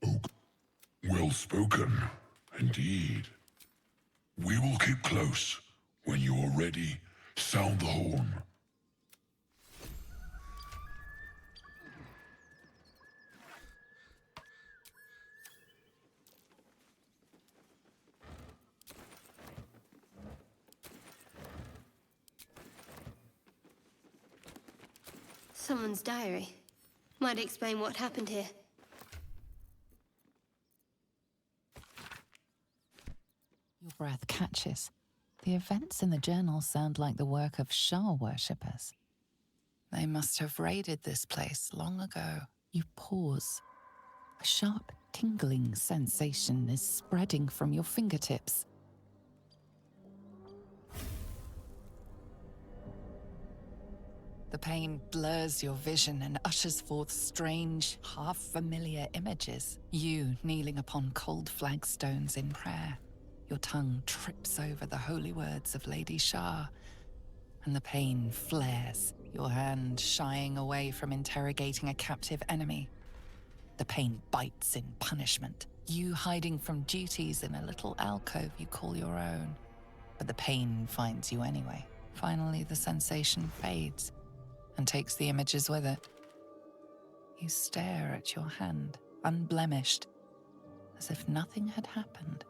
Oh, well spoken, indeed. We will keep close. When you are ready, sound the horn. Someone's diary. Might explain what happened here. Your breath catches. The events in the journal sound like the work of Shah worshippers. They must have raided this place long ago. You pause. A sharp, tingling sensation is spreading from your fingertips. The pain blurs your vision and ushers forth strange, half-familiar images. You kneeling upon cold flagstones in prayer. Your tongue trips over the holy words of Lady Shah, and the pain flares, your hand shying away from interrogating a captive enemy. The pain bites in punishment, you hiding from duties in a little alcove you call your own. But the pain finds you anyway. Finally, the sensation fades and takes the images with it. You stare at your hand, unblemished, as if nothing had happened.